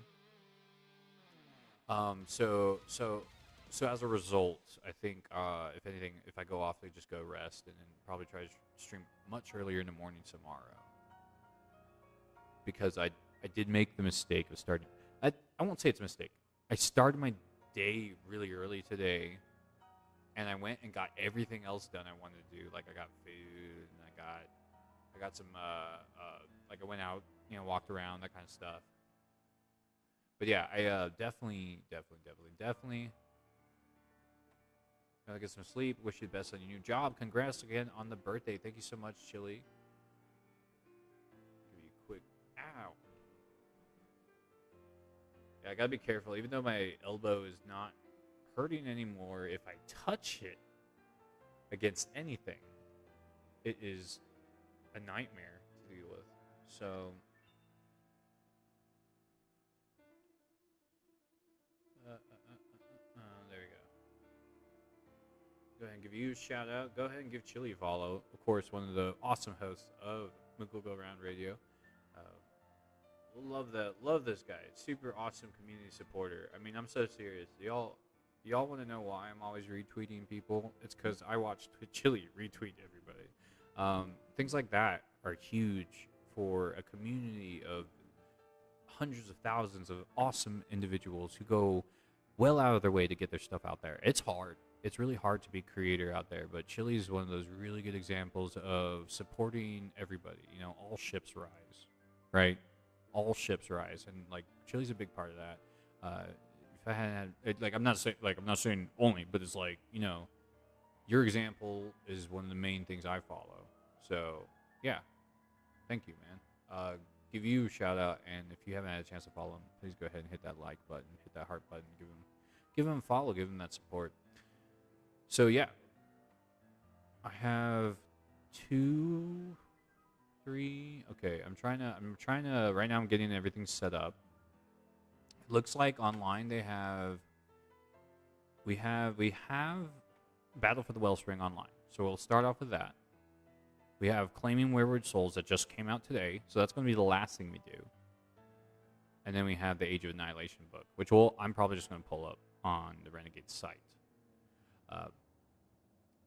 So as a result, I think if anything, if I go off, I just go rest and then probably try to stream much earlier in the morning tomorrow. Because I did make the mistake of starting. I won't say it's a mistake. I started my day really early today, and I went and got everything else done I wanted to do. Like I got food, and I got some like I went out, walked around, that kind of stuff. But yeah, I definitely gotta get some sleep. Wish you the best on your new job. Congrats again on the birthday. Thank you so much, Chili. Give you a quick ow. Yeah, I gotta be careful. Even though my elbow is not hurting anymore, if I touch it against anything, it is a nightmare to deal with. So there we go. Go ahead and give you a shout out. Go ahead and give Chili a follow. Of course, one of the awesome hosts of Mughal Go Round Radio. Love this guy. Super awesome community supporter. I mean, I'm so serious. Y'all want to know why I'm always retweeting people? It's because I watch Chili retweet everybody. Things like that are huge for a community of hundreds of thousands of awesome individuals who go well out of their way to get their stuff out there. It's hard. It's really hard to be a creator out there, but Chili is one of those really good examples of supporting everybody. All ships rise, right? All ships rise, and like Chili's a big part of that. If I hadn't had, I'm not saying only, but it's like your example is one of the main things I follow. So yeah, thank you, man. Give you a shout out, and if you haven't had a chance to follow him, please go ahead and hit that like button, hit that heart button, give him a follow, give him that support. So yeah, I have 2, 3. Okay, I'm trying to. Right now, I'm getting everything set up. It looks like online we have Battle for the Wellspring online. So we'll start off with that. We have Claiming Wayward Souls that just came out today, so that's going to be the last thing we do. And then we have the Age of Annihilation book, which I'm probably just going to pull up on the Renegade site.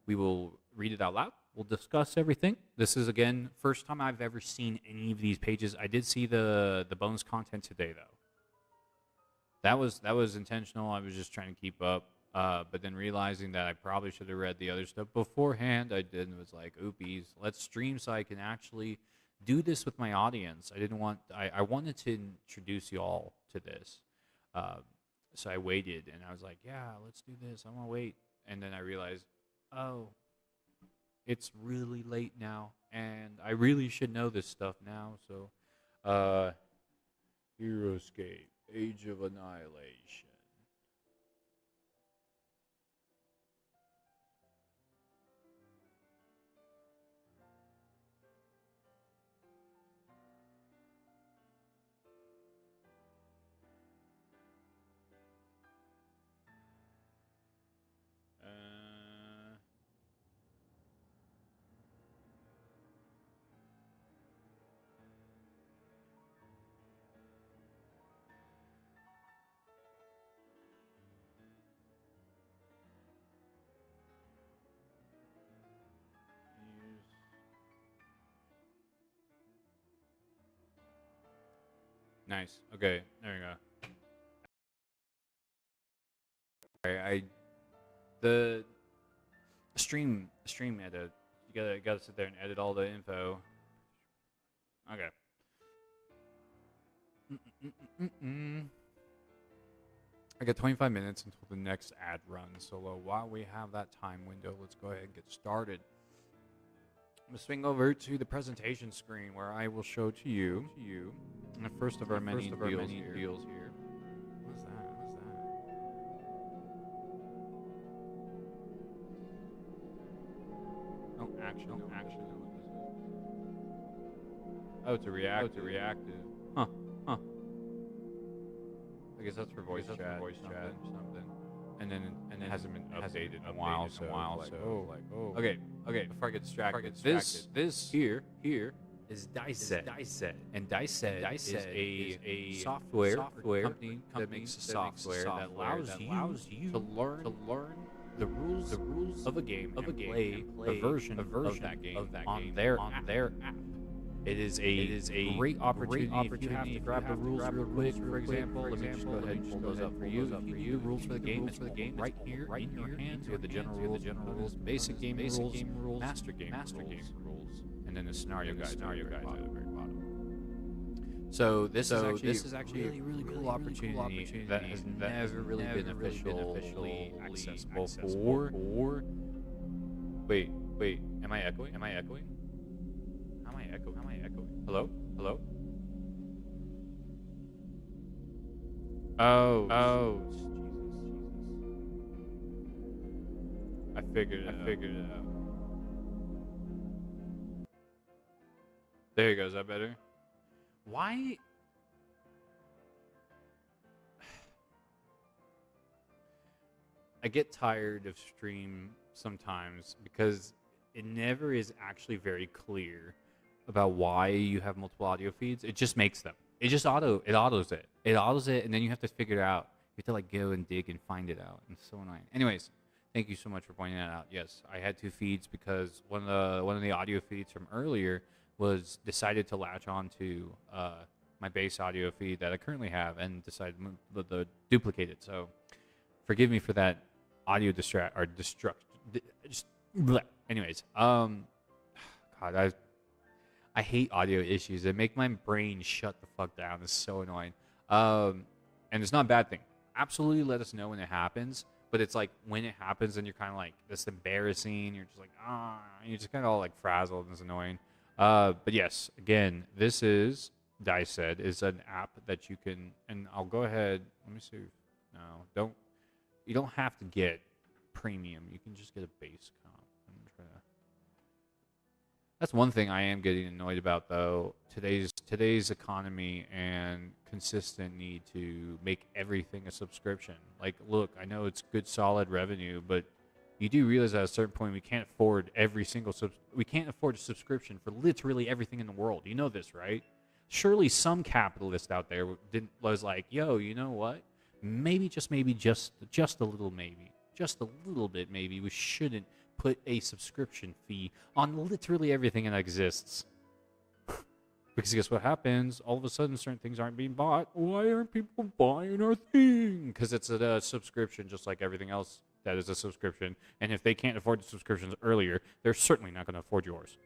We will read it out loud. We'll discuss everything. This is, again, first time I've ever seen any of these pages. I did see the bonus content today, though. That was intentional. I was just trying to keep up. But then realizing that I probably should have read the other stuff beforehand, I did, and was like, oopies, let's stream so I can actually do this with my audience. I wanted to introduce you all to this. So I waited, and I was like, yeah, let's do this. I'm going to wait. And then I realized, oh, it's really late now, and I really should know this stuff now. So, Heroescape, Age of Annihilation. Nice. Okay, there you go. Okay, the stream edit. You gotta sit there and edit all the info. Okay. I got 25 minutes until the next ad runs. So while we have that time window, let's go ahead and get started. I'm gonna swing over to the presentation screen where I will show to you the first of our many deals here. What's that? Oh, actually, no. Oh, it's a reactive. Huh. I guess that's for voice chat. Something. And then it hasn't been updated in a while. Okay. Before I get distracted, this here is DieSet. And DieSet is a software company that makes software that allows you to learn the rules of a game and play a version of that game on their app. It is a great opportunity. If you have to grab the rules real quick, for example, let me just go ahead and pull those up for you. If you need the rules for the game, it's right here in your hands. You have the general rules, basic game rules, master game rules, and then the scenario guide at the very bottom. So this is actually a really cool opportunity that has never really been officially accessible for. Wait, am I echoing? How am I echoing? Hello? Oh, Jesus. I figured it out. There you go. Is that better? Why? I get tired of stream sometimes because it never is actually very clear about why you have multiple audio feeds. It just makes them. It just autos it, and then you have to figure it out. You have to go and dig and find it out. And it's so annoying. Anyways, thank you so much for pointing that out. Yes, I had two feeds because one of the audio feeds from earlier was decided to latch on to my base audio feed that I currently have and decided to duplicate it. So forgive me for that audio anyways, God, I hate audio issues. They make my brain shut the fuck down. It's so annoying. And it's not a bad thing. Absolutely let us know when it happens. But it's like when it happens and you're kind of like, that's embarrassing. You're just like, you're just kind of all like frazzled and it's annoying. But yes, again, this is DieSet. Is an app that you can, and I'll go ahead. Let me see. No, you don't have to get premium. You can just get a base comp. That's one thing I am getting annoyed about, though. Today's economy and consistent need to make everything a subscription. Like, look, I know it's good, solid revenue, but you do realize at a certain point we can't afford we can't afford a subscription for literally everything in the world. You know this, right? Surely some capitalist out there was like, yo, you know what? Maybe just a little maybe, just a little bit, maybe we shouldn't put a subscription fee on literally everything that exists. Because guess what happens? All of a sudden, certain things aren't being bought. Why aren't people buying our thing? Because it's a subscription, just like everything else that is a subscription. And if they can't afford the subscriptions earlier, they're certainly not going to afford yours.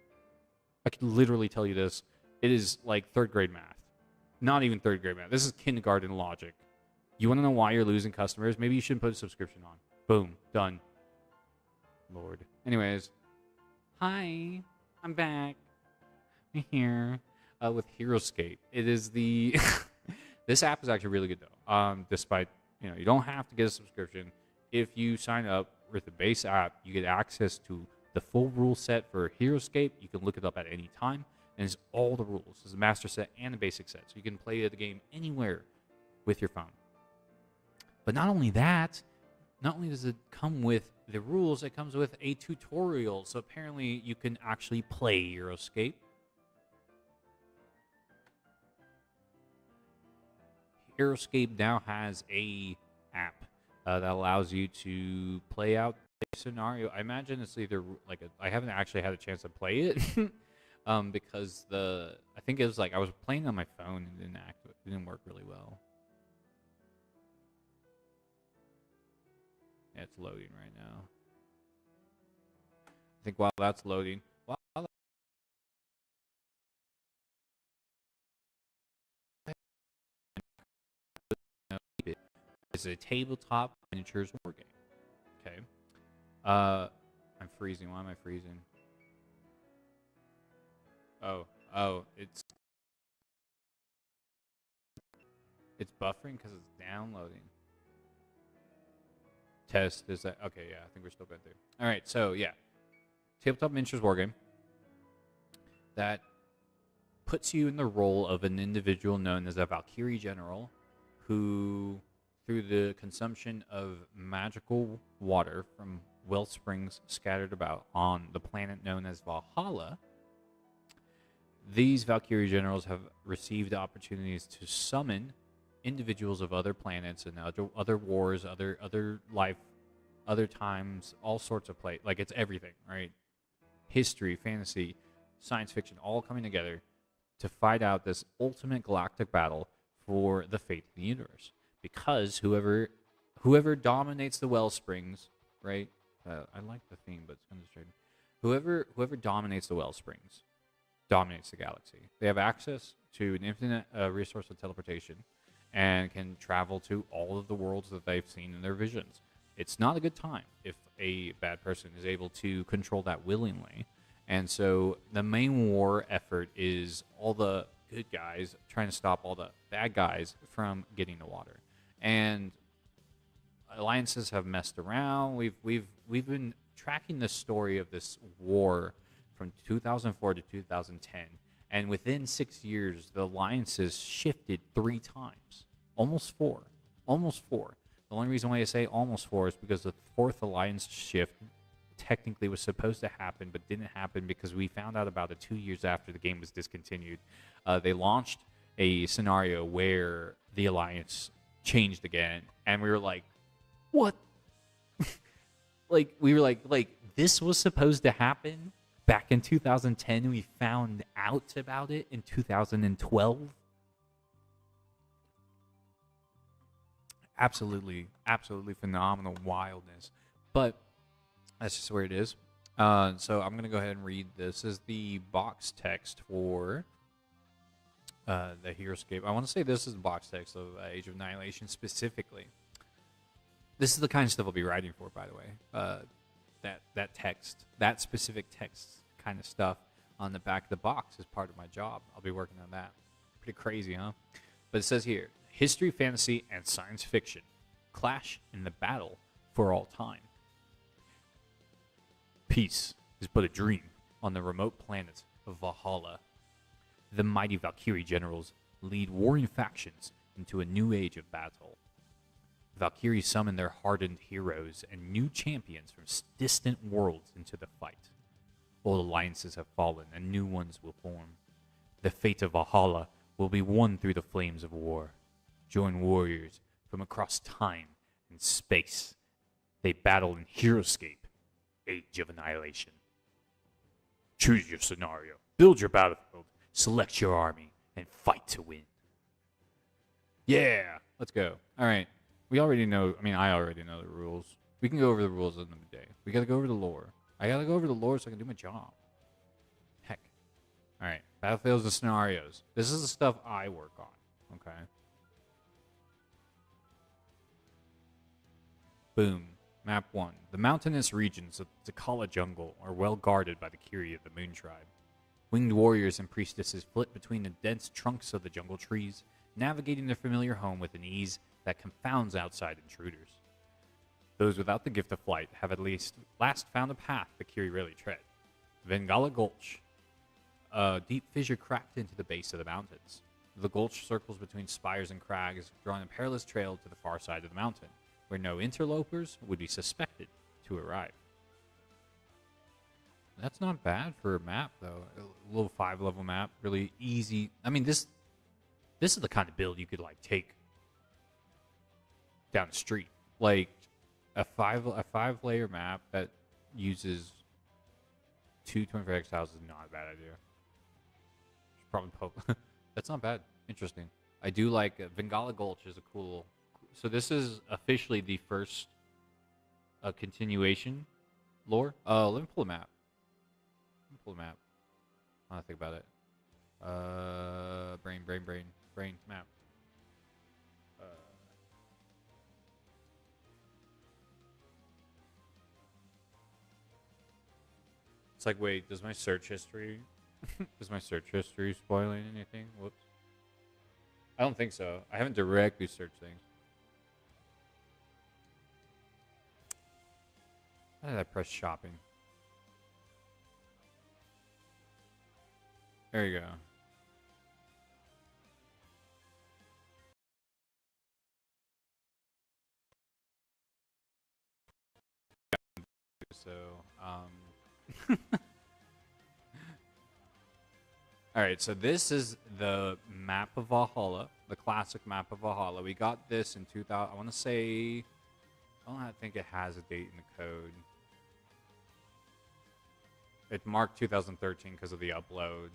I can literally tell you this. It is like third grade math. Not even third grade math. This is kindergarten logic. You want to know why you're losing customers? Maybe you shouldn't put a subscription on. Boom. Done. Lord. Anyways. Hi. I'm back. I'm here. With HeroScape. It is the... This app is actually really good, though. Despite, you don't have to get a subscription. If you sign up with the base app, you get access to the full rule set for HeroScape. You can look it up at any time. And it's all the rules. It's the master set and the basic set. So you can play the game anywhere with your phone. But not only that, not only does it come with the rules, it comes with a tutorial. So apparently you can actually play HeroScape. HeroScape now has a app that allows you to play out a scenario. I imagine it's either like I haven't actually had a chance to play it because I think it was like I was playing on my phone and it didn't work really well. Yeah, it's loading right now. I think while that's loading, it's a tabletop miniatures war game. Okay. I'm freezing. Why am I freezing? Oh, it's buffering because it's downloading. Test, is that okay? Yeah, I think we're still good there. All right, so yeah, tabletop miniatures war game that puts you in the role of an individual known as a Valkyrie general who, through the consumption of magical water from well springs scattered about on the planet known as Valhalla, these Valkyrie generals have received opportunities to summon individuals of other planets and other wars, other life, other times, all sorts of play. Like, it's everything, right? History, fantasy, science fiction, all coming together to fight out this ultimate galactic battle for the fate of the universe. Because whoever dominates the well springs, right? I like the theme, but it's kind of distracting. Whoever dominates the well springs dominates the galaxy. They have access to an infinite resource of teleportation and can travel to all of the worlds that they've seen in their visions. It's not a good time if a bad person is able to control that willingly. And so the main war effort is all the good guys trying to stop all the bad guys from getting the water. And alliances have messed around. We've been tracking the story of this war from 2004 to 2010. And within 6 years, the alliances shifted 3 times. Almost four. The only reason why I say almost 4 is because the 4th alliance shift technically was supposed to happen, but didn't happen because we found out about it 2 years after the game was discontinued. They launched a scenario where the alliance changed again, and we were like, what? We were like, this was supposed to happen back in 2010, and we found out about it in 2012? Absolutely phenomenal wildness. But that's just where it is. So I'm going to go ahead and read this. This is the box text for the HeroScape. I want to say this is the box text of Age of Annihilation specifically. This is the kind of stuff I'll be writing for, by the way. That text, that specific text kind of stuff on the back of the box is part of my job. I'll be working on that. Pretty crazy, huh? But it says here, history, fantasy, and science fiction clash in the battle for all time. Peace is but a dream on the remote planet of Valhalla. The mighty Valkyrie generals lead warring factions into a new age of battle. Valkyrie summon their hardened heroes and new champions from distant worlds into the fight. Old alliances have fallen and new ones will form. The fate of Valhalla will be won through the flames of war. Join warriors from across time and space. They battle in Heroescape, Age of Annihilation. Choose your scenario, build your battlefield, select your army, and fight to win. Yeah, let's go. All right, we already know. I mean, I already know the rules. We can go over the rules another day. We gotta go over the lore. I gotta go over the lore so I can do my job. Heck. All right, battlefields and scenarios. This is the stuff I work on. Okay. Boom. Map 1. The mountainous regions of the Takala jungle are well guarded by the Kiri of the Moon Tribe. Winged warriors and priestesses flit between the dense trunks of the jungle trees, navigating their familiar home with an ease that confounds outside intruders. Those without the gift of flight have at least last found a path the Kiri rarely tread. Vengala Gulch. A deep fissure cracked into the base of the mountains. The gulch circles between spires and crags, drawing a perilous trail to the far side of the mountain, where no interlopers would be suspected to arrive. That's not bad for a map, though. A little 5-level map, really easy. I mean, this is the kind of build you could like take down the street. Like a 5-layer map that uses 225x tiles is not a bad idea. Probably that's not bad. Interesting. I do like Vengala Gulch is a cool. So this is officially the first continuation lore. Let me pull a map. I want to think about it. Brain map. It's like, wait, does my search history spoiling anything? Whoops. I don't think so. I haven't directly searched things. How did I press shopping? There you go. So, all right, so this is the map of Valhalla, the classic map of Valhalla. We got this in 2000. I want to say, I don't think it has a date in the code. It marked 2013 because of the upload.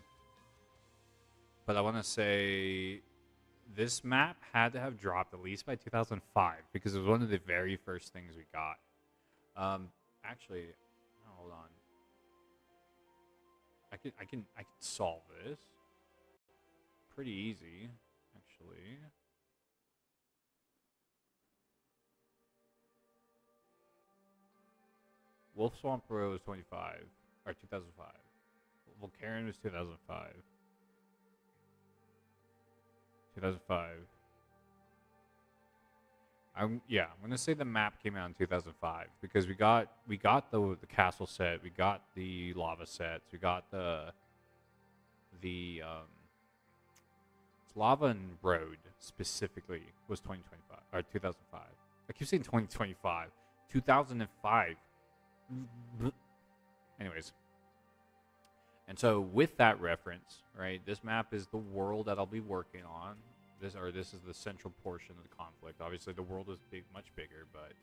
But I want to say this map had to have dropped at least by 2005 because it was one of the very first things we got. Actually, hold on. I can solve this pretty easy, actually. Wolf Swamp Row was 25 or 2005. Volcarion was 2005. 2005. I'm gonna say the map came out in 2005 because we got the castle set, we got the lava sets, we got the lava and road specifically was 2025 or 2005. I keep saying 2025, 2005. Anyways, and so with that reference, right, this map is the world that I'll be working on. This is the central portion of the conflict. Obviously, the world is much bigger, but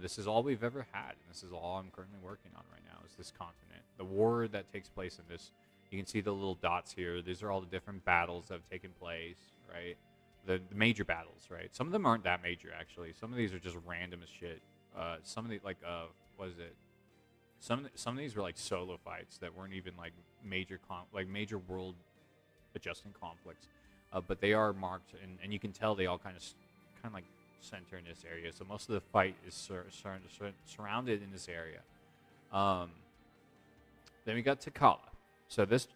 this is all we've ever had, and this is all I'm currently working on right now. Is this continent? The war that takes place in this. You can see the little dots here. These are all the different battles that have taken place, right? The major battles, right? Some of them aren't that major, actually. Some of these are just random as shit. Some of the what is it? Some of these were like solo fights that weren't even like major world adjusting conflicts. But they are marked, and you can tell they all kind of like center in this area. So most of the fight is surrounded in this area. Then we got Takala. So this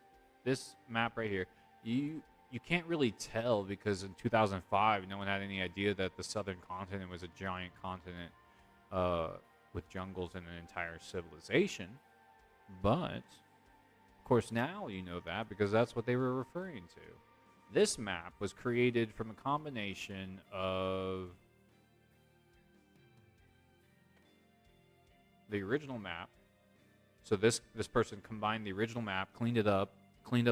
map right here, you can't really tell because in 2005 no one had any idea that the southern continent was a giant continent with jungles and an entire civilization. But of course now you know that because that's what they were referring to. This map was created from a combination of the original map. So this person combined the original map, cleaned up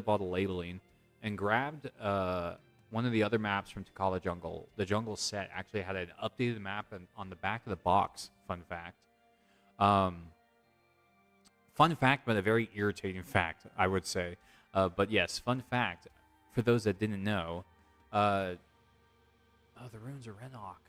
all the labeling, and grabbed one of the other maps from Takala Jungle. The jungle set actually had an updated map on the back of the box. Fun fact. Um, Fun fact, but a very irritating fact, I would say. But yes, fun fact for those that didn't know. Uh, oh, the ruins of Renok.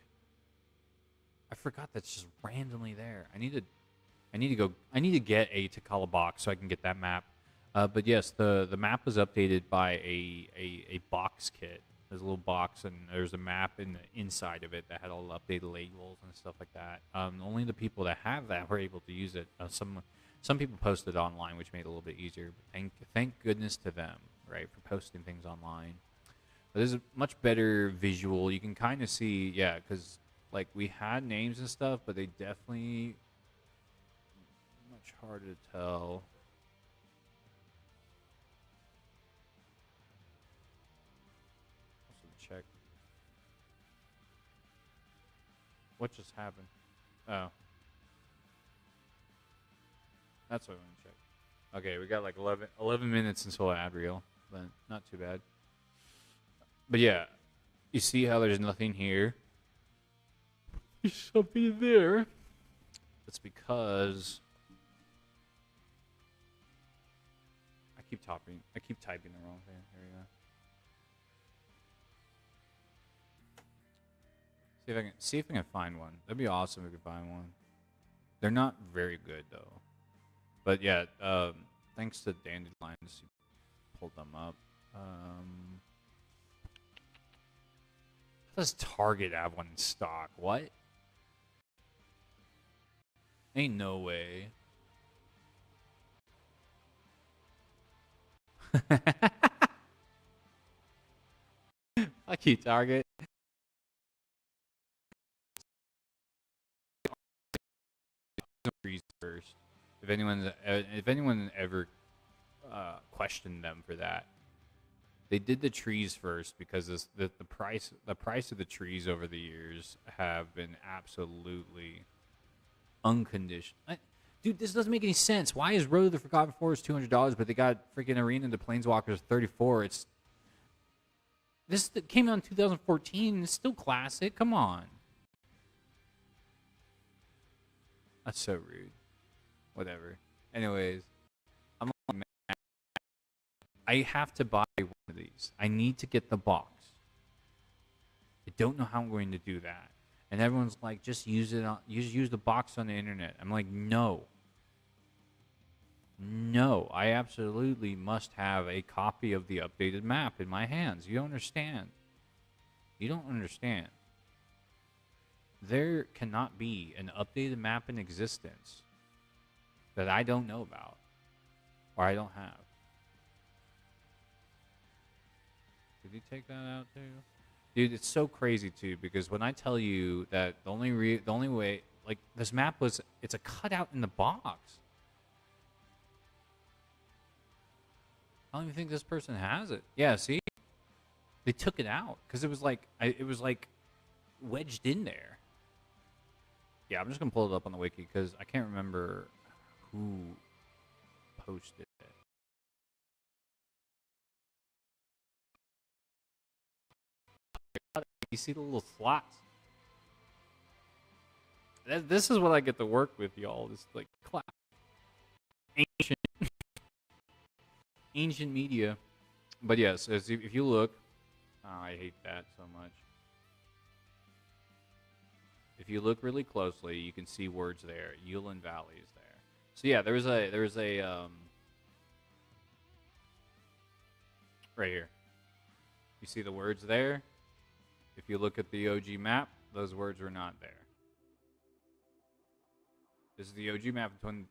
I forgot that's just randomly there. I need to go. I need to get a Takala box so I can get that map. But yes, the map was updated by a box kit. There's a little box and there's a map in the inside of it that had all the updated labels and stuff like that. Only the people that have that were able to use it. Some people posted online, which made it a little bit easier. But thank goodness to them, right, for posting things online. But there's a much better visual. You can kind of see, yeah, because like we had names and stuff, but they definitely much harder to tell. Also check what just happened. Oh, that's what I want to check. Okay, we got like 11 minutes until ad reel, but not too bad. But yeah, you see how there's nothing here? There's something there. It's because I keep typing the wrong thing. Here we go. See if I can find one. That'd be awesome if we could find one. They're not very good though. But yeah, thanks to Dandelions, he pulled them up. Does Target have one in stock? What? Ain't no way. Fuck you, Target. Trees first. If anyone ever questioned them for that, they did the trees first because the price of the trees over the years have been absolutely unconditional. Dude, this doesn't make any sense. Why is Road to the Forgotten Forest $200, but they got freaking Arena to Planeswalkers $34? This came out in 2014. It's still classic. Come on. That's so rude. Whatever. Anyways, I'm like, man, I have to buy one of these. I need to get the box. I don't know how I'm going to do that. And everyone's like, just use the box on the internet. I'm like, no. No, I absolutely must have a copy of the updated map in my hands. You don't understand. You don't understand. There cannot be an updated map in existence that I don't know about or I don't have. Did he take that out too? Dude, it's so crazy too because when I tell you that the only way, like, this map it's a cutout in the box. I don't even think this person has it. Yeah, see, they took it out because it was like wedged in there. Yeah, I'm just gonna pull it up on the wiki because I can't remember who posted it. You see the little slots? This is what I get to work with, y'all. This like ancient media. But yes, if you look, oh, I hate that so much. If you look really closely, you can see words there. Yulin Valley is there. So yeah, there's a right here. You see the words there? If you look at the OG map, those words are not there. This is the OG map in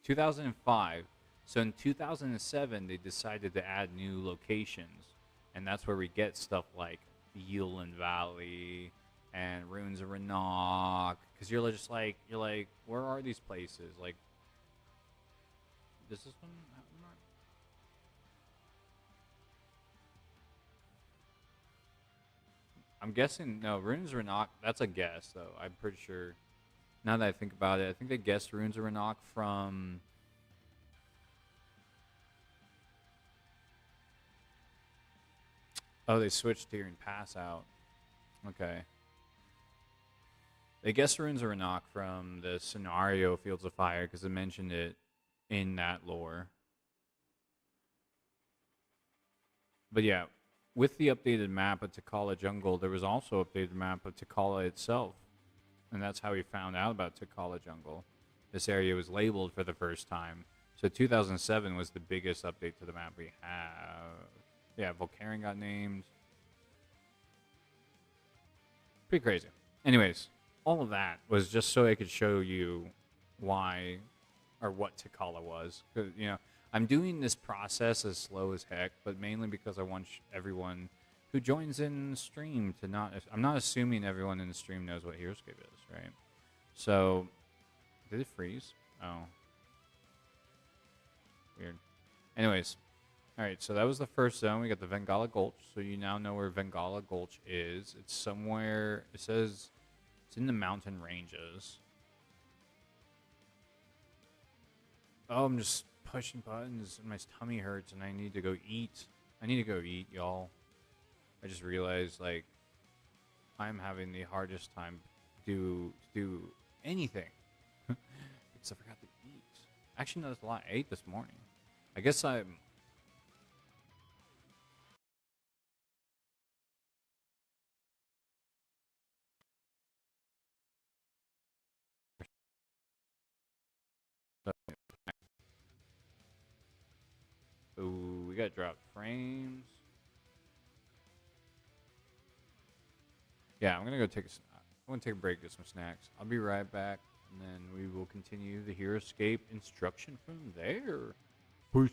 2005. So in 2007, they decided to add new locations, and that's where we get stuff like Yulin Valley and Ruins of Renok. Because you're like, where are these places? Like, does this one have a map? I'm guessing no. Ruins of Renok. That's a guess, though. I'm pretty sure. Now that I think about it, I think they guessed Ruins of Renok from. Oh, they switched here and pass out. Okay. I guess runes are a knock from the scenario Fields of Fire because it mentioned it in that lore. But yeah, with the updated map of Tikala Jungle, there was also updated map of Tikala itself. And that's how we found out about Tikala Jungle. This area was labeled for the first time. So 2007 was the biggest update to the map we have. Yeah, Volcaren got named. Pretty crazy. Anyways, all of that was just so I could show you why or what Tikala was. 'Cause, you know, I'm doing this process as slow as heck, but mainly because I want everyone who joins in the stream to not. I'm not assuming everyone in the stream knows what Heroescape is, right? So, did it freeze? Oh, weird. Anyways, all right. So that was the first zone. We got the Vengala Gulch. So you now know where Vengala Gulch is. It's somewhere. It says it's in the mountain ranges. Oh, I'm just pushing buttons and my tummy hurts and I need to go eat. I need to go eat, y'all. I just realized, like, I'm having the hardest time to do anything because I forgot to eat. Actually, no, that's a lot. I ate this morning. I guess I'm. Ooh, we got dropped frames. Yeah, I'm gonna go take a. I'm gonna take a break, get some snacks. I'll be right back, and then we will continue the Heroescape instruction from there. Peace.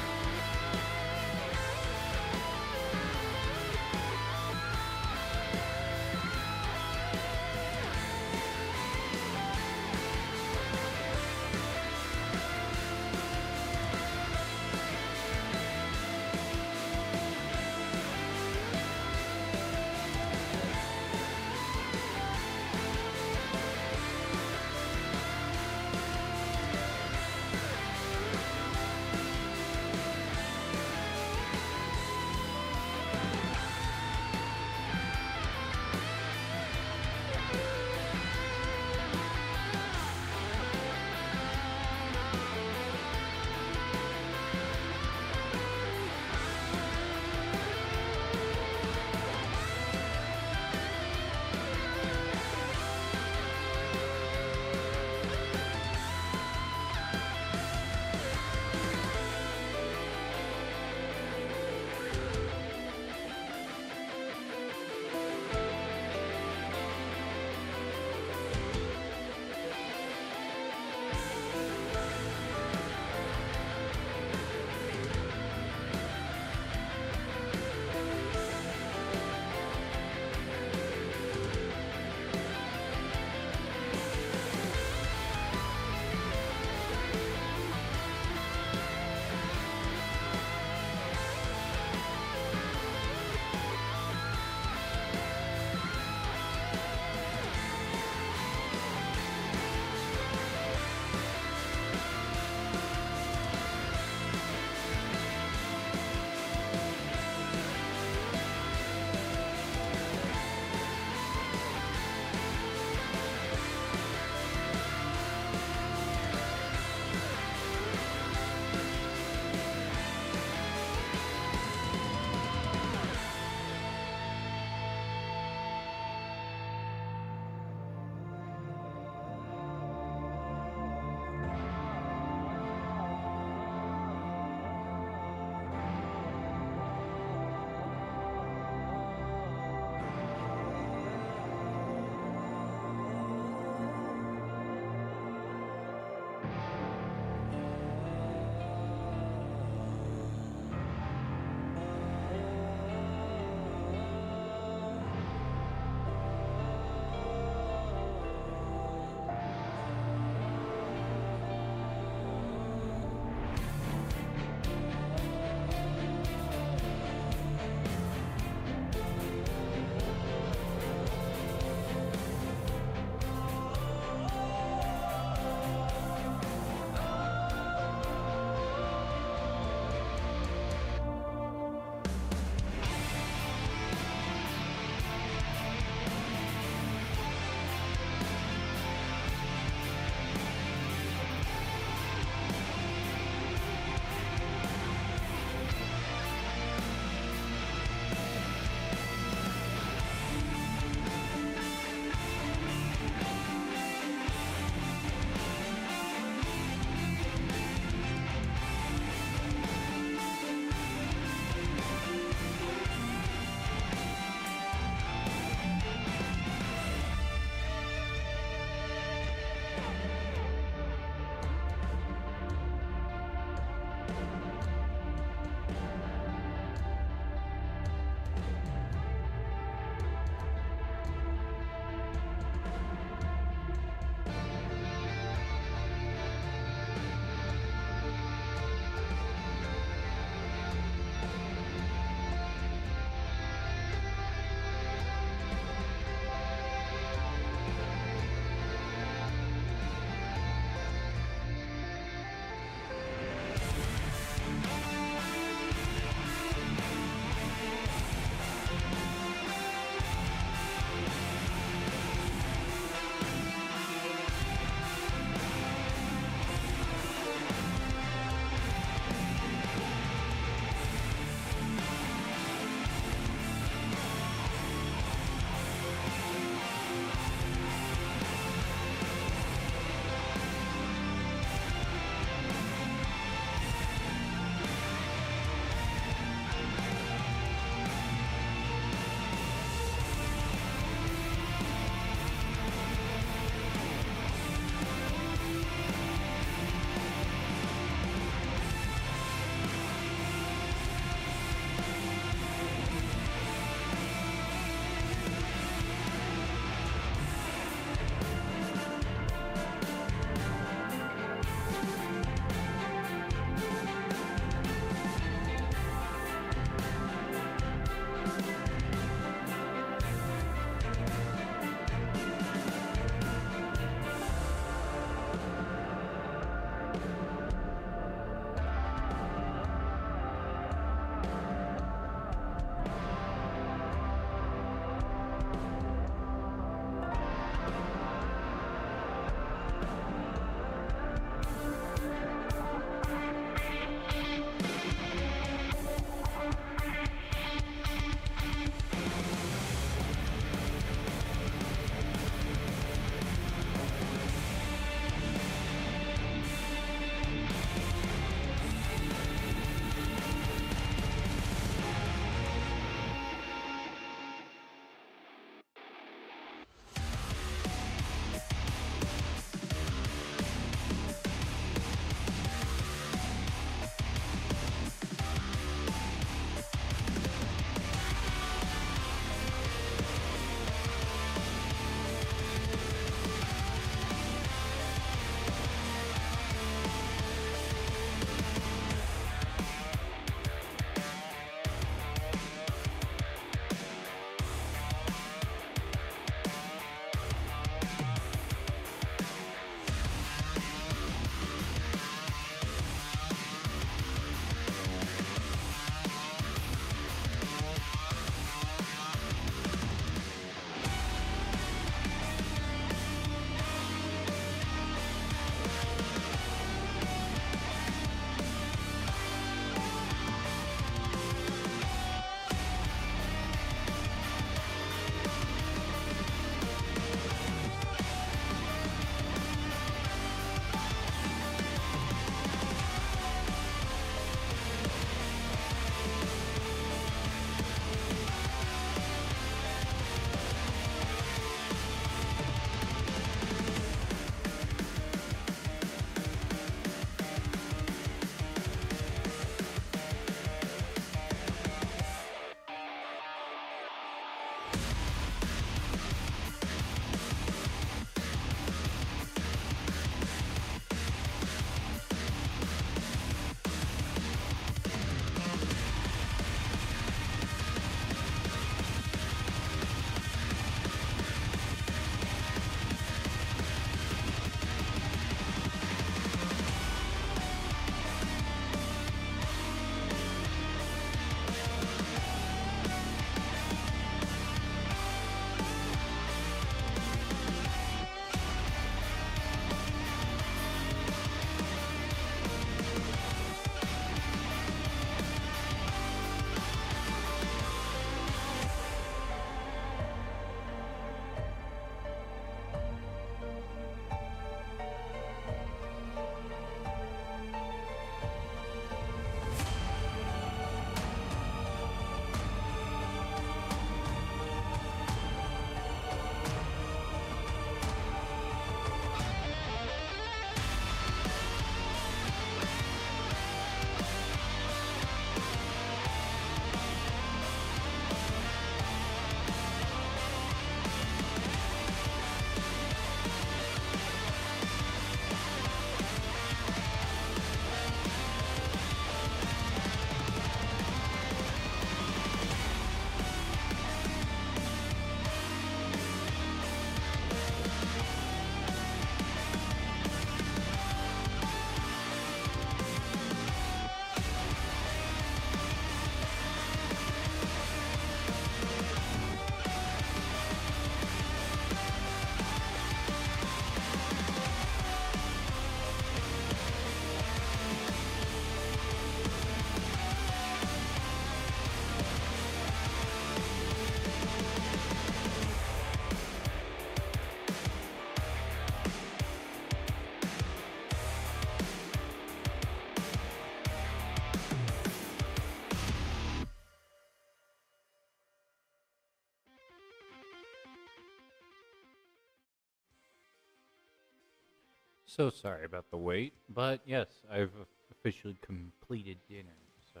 So sorry about the wait, but yes, I've officially completed dinner. So,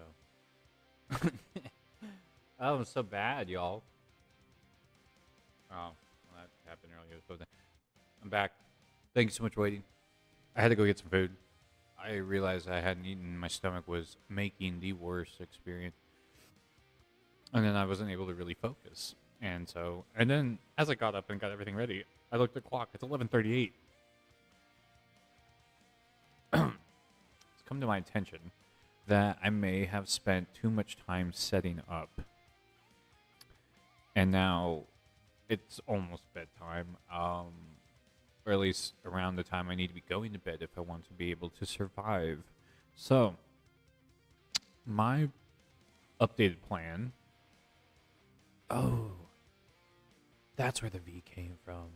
oh, I'm so bad, y'all. Oh, well, that happened earlier. So I'm back. Thank you so much for waiting. I had to go get some food. I realized I hadn't eaten. My stomach was making the worst experience, and then I wasn't able to really focus. And then as I got up and got everything ready, I looked at the clock. It's 11:38. It's come to my attention that I may have spent too much time setting up, and now it's almost bedtime. Or at least around the time I need to be going to bed if I want to be able to survive. So, my updated plan. Oh, that's where the V came from.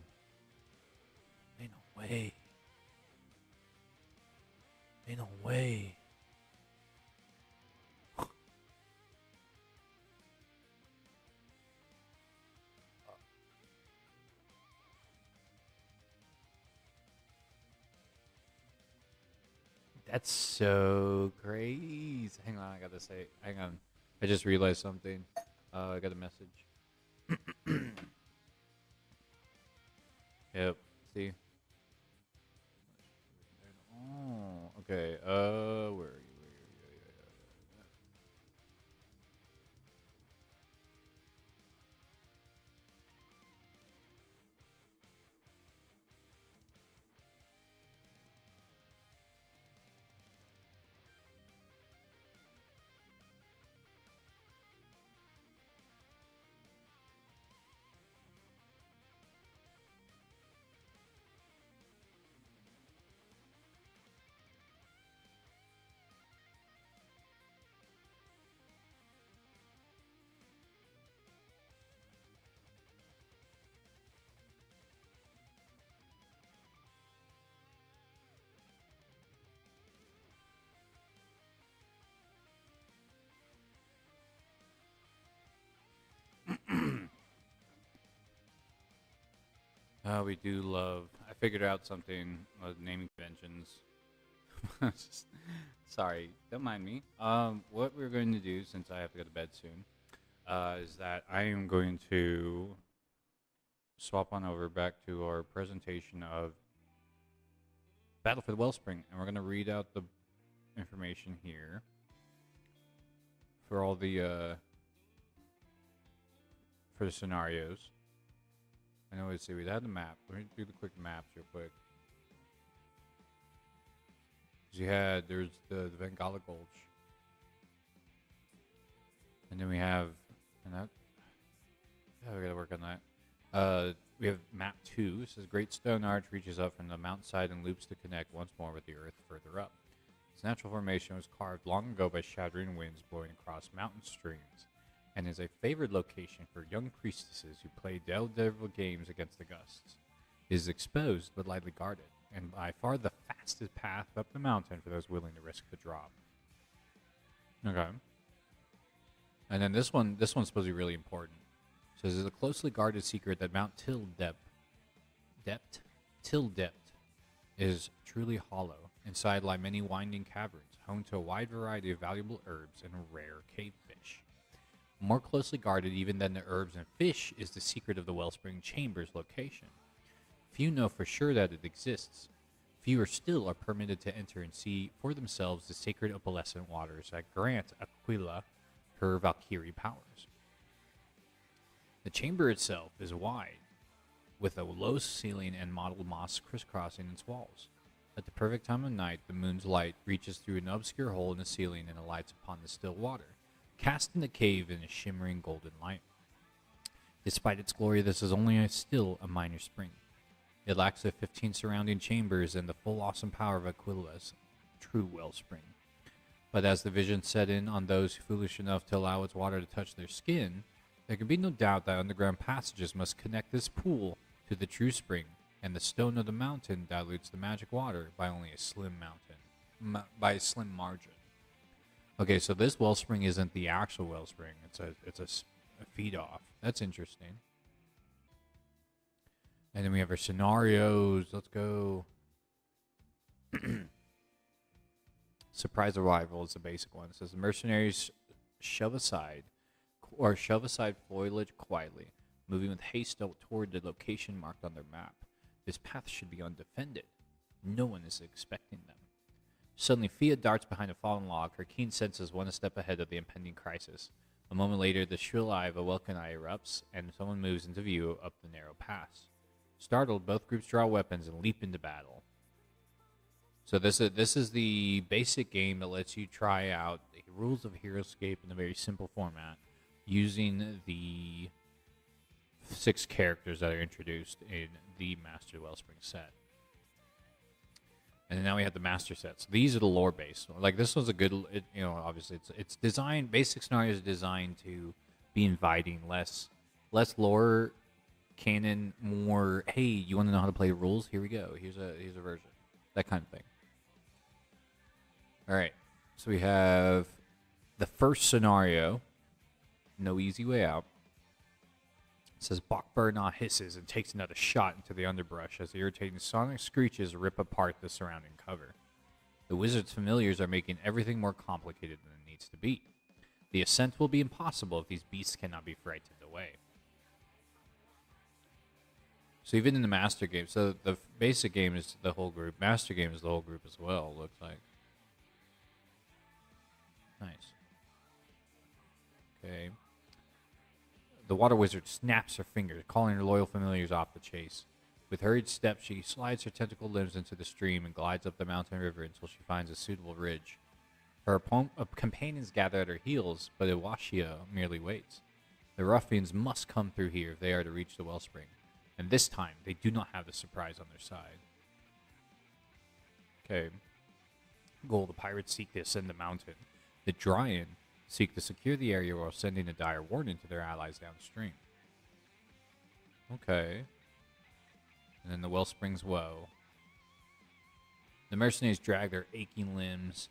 Ain't no way. Ain't no way. That's so crazy. Hang on, I gotta say. Hang on. I just realized something. I got a message. Yep. See? Oh, okay. Where are you? We do love. I figured out something. Naming conventions. Sorry, don't mind me. What we're going to do, since I have to go to bed soon, is that I am going to swap on over back to our presentation of Battle for the Wellspring, and we're going to read out the information here for all the for the scenarios. I know. Let's see. We had the map. Let me do the quick maps real quick. There's the Bengala Gulch, and then we have, and that. Yeah, we gotta work on that. We have map 2. It says Great Stone Arch reaches up from the mountainside and loops to connect once more with the earth further up. Its natural formation was carved long ago by shattering winds blowing across mountain streams, and is a favored location for young priestesses who play devil games against the gusts. It is exposed but lightly guarded, and by far the fastest path up the mountain for those willing to risk the drop. Okay. And then this one's supposed to be really important. It says it's a closely guarded secret that Mount Tildept is truly hollow. Inside lie many winding caverns, home to a wide variety of valuable herbs and rare cave fish. More closely guarded even than the herbs and fish is the secret of the Wellspring Chamber's location. Few know for sure that it exists. Fewer still are permitted to enter and see for themselves the sacred opalescent waters that grant Aquila her Valkyrie powers. The chamber itself is wide, with a low ceiling and mottled moss crisscrossing its walls. At the perfect time of night, the moon's light reaches through an obscure hole in the ceiling and alights upon the still water, casting the cave in a shimmering golden light. Despite its glory, this is only still a minor spring. It lacks the 15 surrounding chambers and the full awesome power of Aquila's true wellspring. But as the vision set in on those foolish enough to allow its water to touch their skin, there can be no doubt that underground passages must connect this pool to the true spring, and the stone of the mountain dilutes the magic water by only a slim margin. Okay, so this wellspring isn't the actual wellspring. It's a feed off. That's interesting. And then we have our scenarios. Let's go. Surprise arrival is the basic one. It says the mercenaries shove aside foliage quietly, moving with haste toward the location marked on their map. This path should be undefended. No one is expecting them. Suddenly, Fia darts behind a fallen log, her keen senses one step ahead of the impending crisis. A moment later, the shrill eye of a welcome eye erupts, and someone moves into view up the narrow pass. Startled, both groups draw weapons and leap into battle. So this is the basic game that lets you try out the rules of HeroScape in a very simple format, using the 6 characters that are introduced in the Master Wellspring set. And now we have the Master set. So these are the lore based. Like this was a good, obviously it's designed. Basic scenario is designed to be inviting, less lore canon, more. Hey, you want to know how to play the rules? Here we go. Here's a version, that kind of thing. All right. So we have the first scenario. No easy way out. It says Bokburnah hisses and takes another shot into the underbrush as the irritating sonic screeches rip apart the surrounding cover. The wizard's familiars are making everything more complicated than it needs to be. The ascent will be impossible if these beasts cannot be frightened away. So even in the master game, so the basic game is the whole group. Master game is the whole group as well, looks like. Nice. Okay. The water wizard snaps her fingers, calling her loyal familiars off the chase. With hurried steps, she slides her tentacle limbs into the stream and glides up the mountain river until she finds a suitable ridge. Her companions gather at her heels, but Iwashia merely waits. The ruffians must come through here if they are to reach the wellspring, and this time they do not have the surprise on their side. Okay. Goal: the pirates seek to ascend the mountain. The Dryan seek to secure the area while sending a dire warning to their allies downstream. Okay. And then the wellspring's woe. The mercenaries drag their aching limbs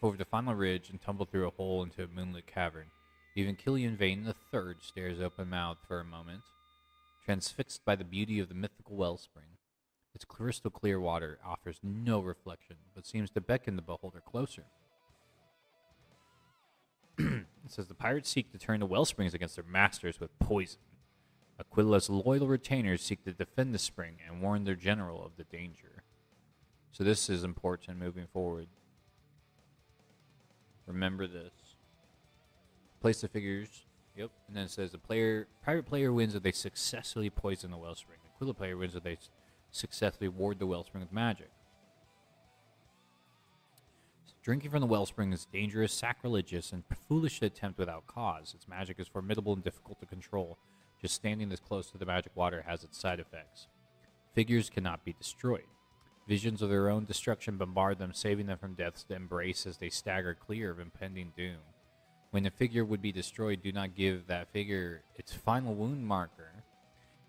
over the final ridge and tumble through a hole into a moonlit cavern. Even Killian Vane III stares open-mouthed for a moment, transfixed by the beauty of the mythical wellspring. Its crystal-clear water offers no reflection, but seems to beckon the beholder closer. It says the pirates seek to turn the wellsprings against their masters with poison. Aquila's loyal retainers seek to defend the spring and warn their general of the danger. So this is important moving forward. Remember this. Place the figures. Yep. And then it says the pirate player wins if they successfully poison the wellspring. Aquila player wins if they successfully ward the wellspring with magic. Drinking from the wellspring is dangerous, sacrilegious, and foolish to attempt without cause. Its magic is formidable and difficult to control. Just standing this close to the magic water has its side effects. Figures cannot be destroyed. Visions of their own destruction bombard them, saving them from death's embrace as they stagger clear of impending doom. When a figure would be destroyed, do not give that figure its final wound marker.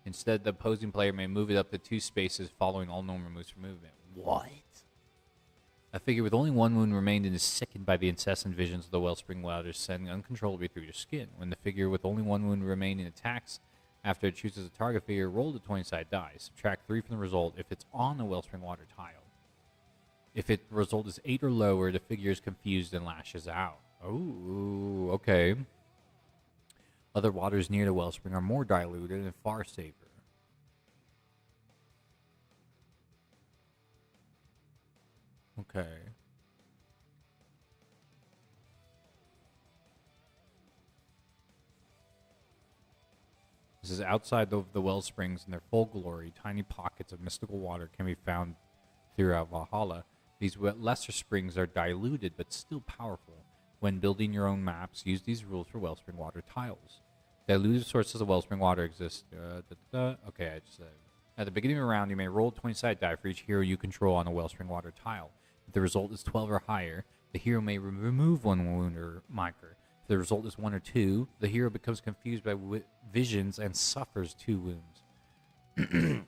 Instead, the opposing player may move it up to 2 spaces following all normal moves for movement. What? A figure with only 1 wound remaining is sickened by the incessant visions of the wellspring waters sending uncontrollably through your skin. When the figure with only 1 wound remaining attacks after it chooses a target figure, roll the 20-sided die. Subtract 3 from the result if it's on a wellspring water tile. If the result is 8 or lower, the figure is confused and lashes out. Oh, okay. Other waters near the wellspring are more diluted and far safer. Okay. This is outside of the well springs in their full glory. Tiny pockets of mystical water can be found throughout Valhalla. These lesser springs are diluted but still powerful. When building your own maps, use these rules for wellspring water tiles. Diluted sources of wellspring water exist. Okay, I just said. At the beginning of a round, you may roll a 20-sided die for each hero you control on a wellspring water tile. If the result is 12 or higher, the hero may remove 1 wound or marker. If the result is 1 or 2, the hero becomes confused by visions and suffers 2 wounds.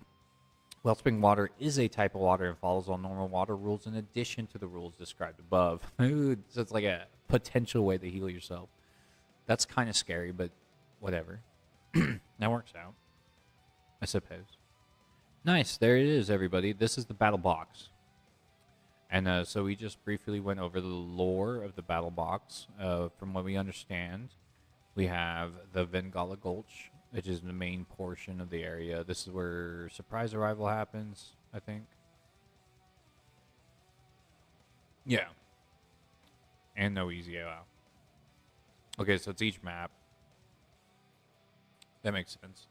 Wellspring water is a type of water and follows all normal water rules in addition to the rules described above. So it's like a potential way to heal yourself. That's kind of scary, but whatever. That works out, I suppose. Nice, there it is, everybody. This is the battle box. And so we just briefly went over the lore of the battle box. From what we understand, we have the Vengala Gulch, which is the main portion of the area. This is where surprise arrival happens, I think. Yeah. And no easy out. Okay, so it's each map. That makes sense.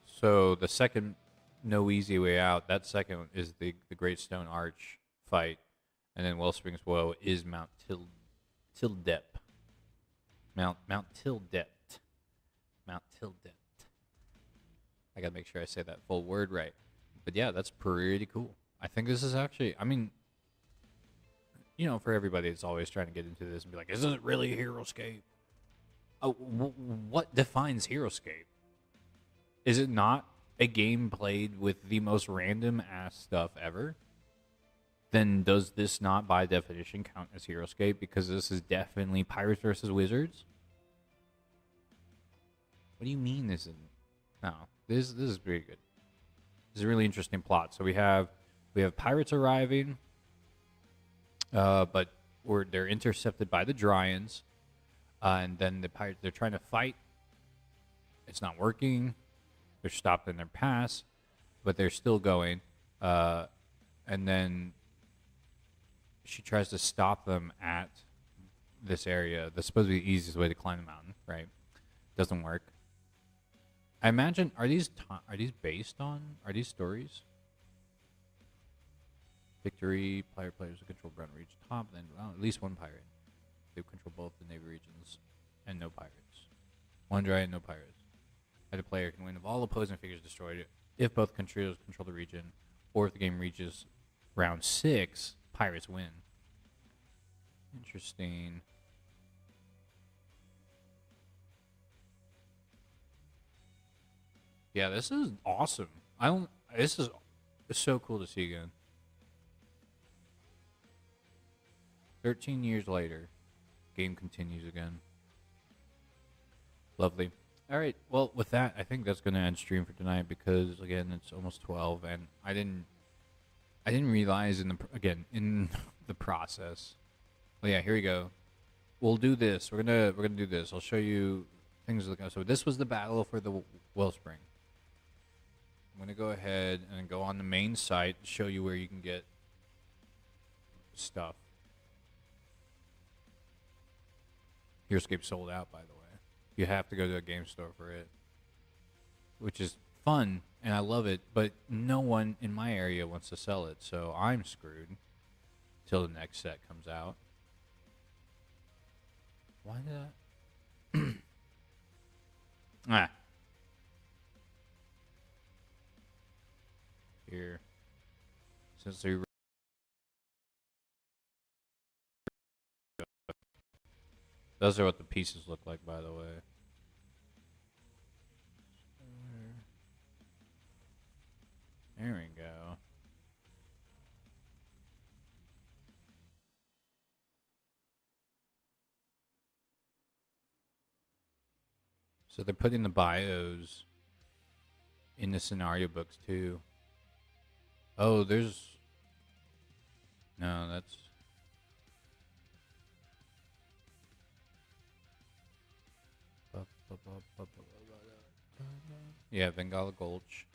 So the second no easy way out, that second is the Great Stone Arch fight. And then Wellspring's Woe is Mount Tildep. Mount Tildept. Mount Tildept. I gotta make sure I say that full word right. But yeah, that's pretty cool. I think this is actually, I mean, you know, for everybody that's always trying to get into this and be like, is it really Heroescape? Oh, what defines Heroescape? Is it not a game played with the most random ass stuff ever? Then does this not by definition count as Heroescape? Because this is definitely Pirates versus Wizards? What do you mean this isn't? No, this is pretty good. This is a really interesting plot. So we have pirates arriving, but they're intercepted by the Dryans, and then the pirates, they're trying to fight. It's not working. They're stopped in their pass, but they're still going. And then she tries to stop them at this area. That's supposed to be the easiest way to climb the mountain, right? Doesn't work. I imagine, are these based on, are these stories? Victory, players who control ground reach top, then at least one pirate. They control both the navy regions, and no pirates. One dry and no pirates. The player can win if all opposing figures destroyed, if both countries control the region, or if the game reaches round 6, pirates win. Interesting. Yeah, this is awesome. This is so cool to see again. 13 years later, game continues again. Lovely. All right. Well, with that, I think that's going to end stream for tonight because again, it's almost 12, and I didn't realize in the process. Well, yeah, here we go. We'll do this. We're gonna do this. I'll show you things. So this was the battle for the Wellspring. I'm gonna go ahead and go on the main site and show you where you can get stuff. Heroescape sold out, by the way. You have to go to a game store for it, which is fun, and I love it, but no one in my area wants to sell it, so I'm screwed till the next set comes out. Why did I... Here. Since they... Those are what the pieces look like, by the way. There we go. So they're putting the bios in the scenario books too. Oh, there's... No, that's... Yeah, Vengala Gulch.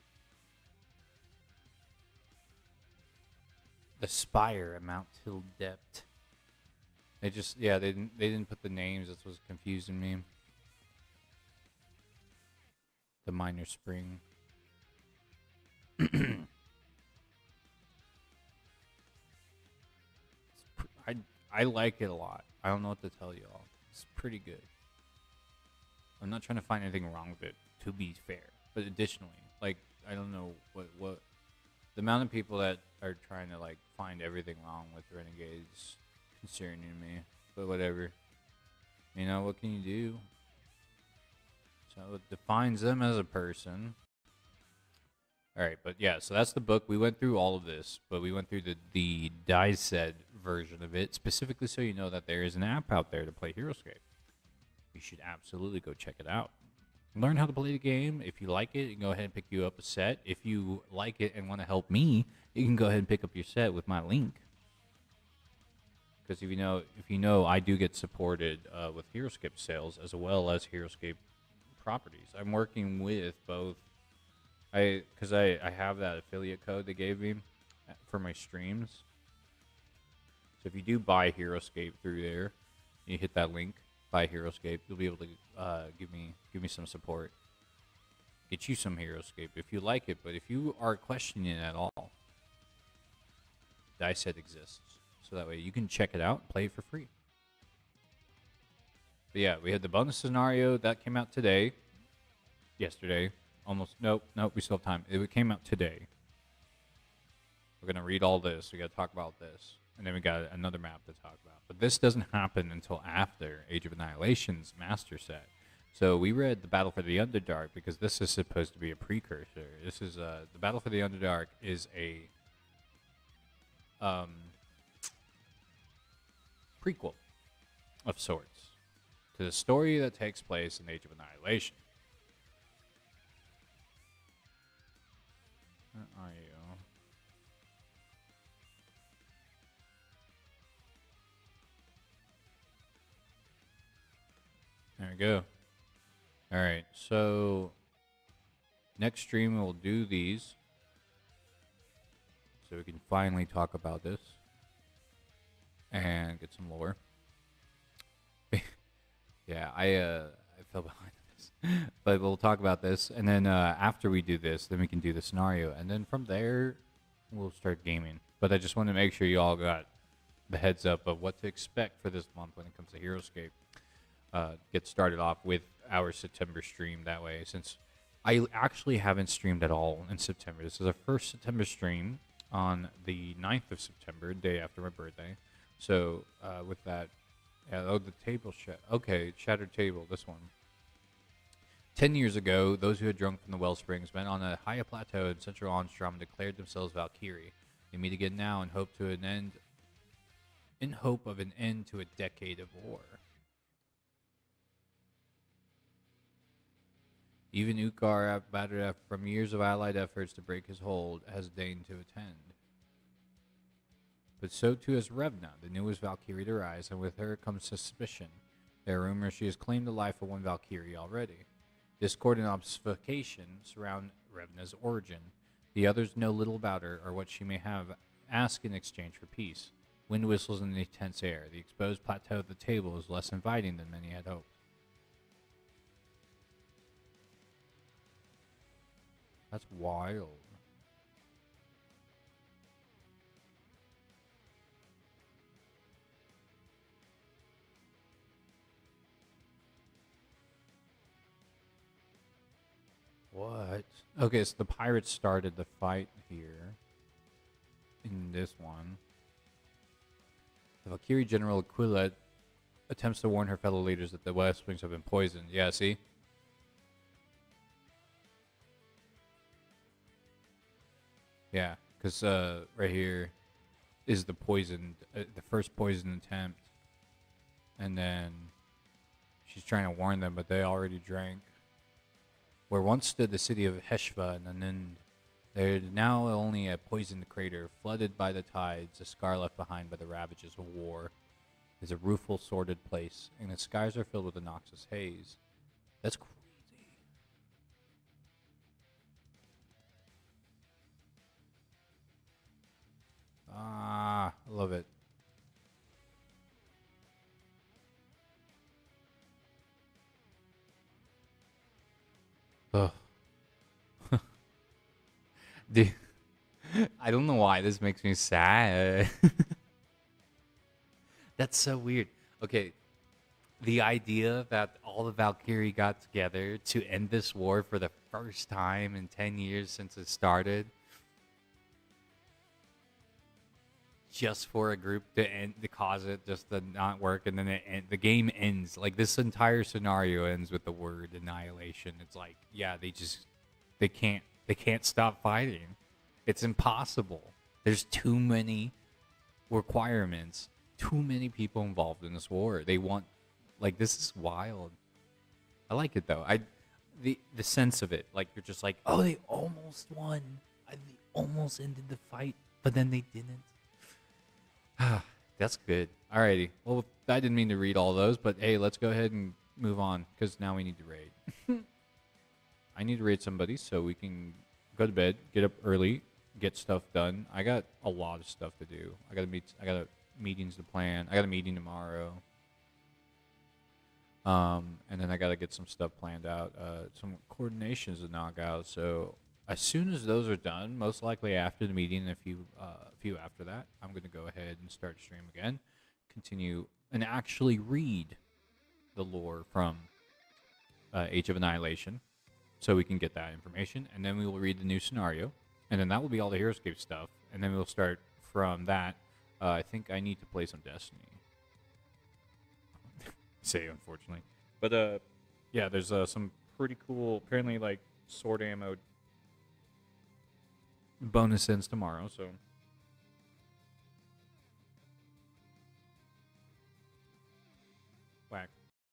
The Spire at Mount Tildept. They just, yeah, they didn't put the names. That's what's confusing me. The Minor Spring. I like it a lot. I don't know what to tell y'all. It's pretty good. I'm not trying to find anything wrong with it, to be fair. But additionally, like, I don't know what the amount of people that are trying to like find everything wrong with Renegades concerning me. But whatever. You know, what can you do? So it defines them as a person. Alright, but yeah, so that's the book. We went through all of this, but we went through the die-set version of it, specifically so you know that there is an app out there to play Heroescape. You should absolutely go check it out. learn how to play the game. If you like it, you can go ahead and pick you up a set. If you like it and want to help me, you can go ahead and pick up your set with my link. Because if you know, I do get supported with HeroScape sales as well as HeroScape properties. I'm working with both. Because I have that affiliate code they gave me for my streams. So if you do buy HeroScape through there, you hit that link, buy HeroScape, you'll be able to give me some support, get you some HeroScape if you like it. But if you are questioning it at all, Dice Set exists, so that way you can check it out and play it for free. But yeah, we had the bonus scenario that came out today, yesterday. Almost, nope, we still have time. It came out today. We're going to read all this. We got to talk about this. And then we got another map to talk about. But this doesn't happen until after Age of Annihilation's master set. So we read the Battle for the Underdark because this is supposed to be a precursor. This is, the Battle for the Underdark is a prequel of sorts to the story that takes place in Age of Annihilation. Where are you? There we go. Alright, so next stream we'll do these. So we can finally talk about this. And get some lore. Yeah, I fell behind this. But we'll talk about this. And then after we do this, then we can do the scenario. And then from there, we'll start gaming. But I just want to make sure you all got the heads up of what to expect for this month when it comes to HeroScape. Get started off with our September stream that way, since I actually haven't streamed at all in September. This is our first September stream on the 9th of September, day after my birthday. So with that, the table okay, shattered table, this one. 10 years ago, those who had drunk from the well springs went on a higher plateau in central Onstrom and declared themselves Valkyrie. They meet again now in hope of an end to a decade of war. Even Ukkar, battered from years of allied efforts to break his hold, has deigned to attend. But so too has Revna, the newest Valkyrie to rise, and with her comes suspicion. There are rumors she has claimed the life of one Valkyrie already. Discord and obfuscation surround Revna's origin. The others know little about her or what she may have asked in exchange for peace. Wind whistles in the tense air. The exposed plateau of the table is less inviting than many had hoped. That's wild. What? Okay, so the pirates started the fight here. In this one. The Valkyrie General Aquila attempts to warn her fellow leaders that the West Wings have been poisoned. Yeah, see? Yeah, because right here is the poisoned, the first poison attempt. And then she's trying to warn them, but they already drank. Where once stood the city of Heshva and then there is now only a poisoned crater, flooded by the tides, a scar left behind by the ravages of war. It is a rueful, sordid place, and the skies are filled with a noxious haze. That's crazy. Ah, I love it. Ugh. Dude, I don't know why this makes me sad. That's so weird. Okay, the idea that all the Valkyrie got together to end this war for the first time in 10 years since it started, just for a group to end, to cause it just to not work, and then the game ends. Like, this entire scenario ends with the word annihilation. It's like, yeah, they can't stop fighting. It's impossible. There's too many requirements, too many people involved in this war. They want, like, this is wild. I like it though. the sense of it. Like you're just like, oh, they almost won. They almost ended the fight, but then they didn't. That's good. Alrighty. Well, I didn't mean to read all those, but hey, let's go ahead and move on because now we need to raid. I need to raid somebody so we can go to bed, get up early, get stuff done. I got a lot of stuff to do. I got meetings to plan. I got a meeting tomorrow. And then I got to get some stuff planned out. Some coordinations to knock out. So as soon as those are done, most likely after the meeting, and a few after that, I'm going to go ahead and start stream again, continue and actually read the lore from Age of Annihilation, so we can get that information, and then we will read the new scenario, and then that will be all the Heroescape stuff, and then we'll start from that. I think I need to play some Destiny. Say unfortunately, but yeah, there's some pretty cool, apparently like sword ammo bonus ends tomorrow, so whack.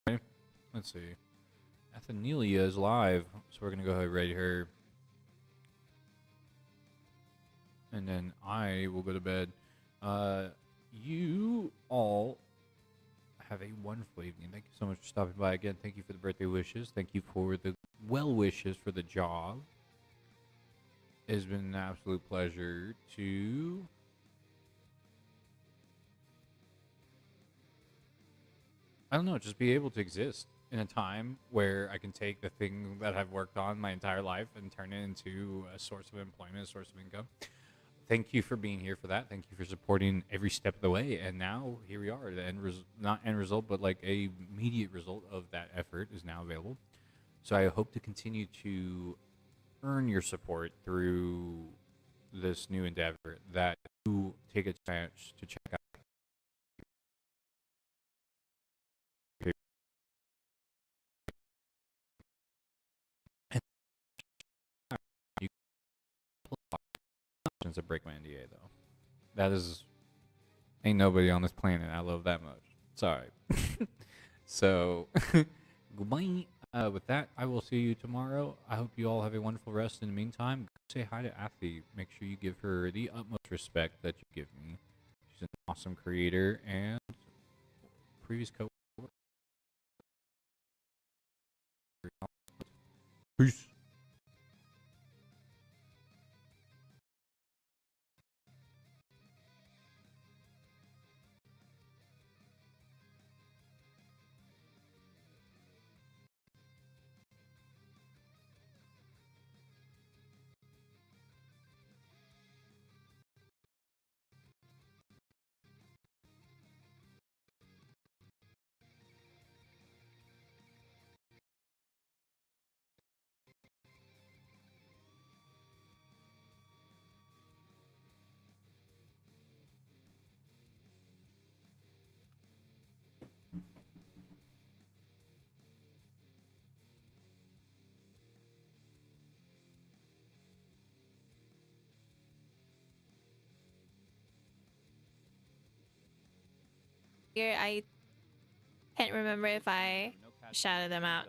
Okay. Let's see. Athenelia is live, so we're gonna go ahead and raid her, and then I will go to bed. You all have a wonderful evening. Thank you so much for stopping by again. Thank you for the birthday wishes. Thank you for the well wishes for the job. It has been an absolute pleasure to I don't know, just be able to exist in a time where I can take the thing that I've worked on my entire life and turn it into a source of employment, a source of income. Thank you for being here for that. Thank you for supporting every step of the way. And now here we are. The not end result, but like a immediate result of that effort is now available. So I hope to continue to earn your support through this new endeavor, that you take a chance to check out. You options to break my NDA though. That is ain't nobody on this planet I love that much. Sorry. So goodbye. With that, I will see you tomorrow. I hope you all have a wonderful rest. In the meantime, say hi to Athy. Make sure you give her the utmost respect that you give me. She's an awesome creator and previous co-worker. Peace. Here, I can't remember if I shouted them out.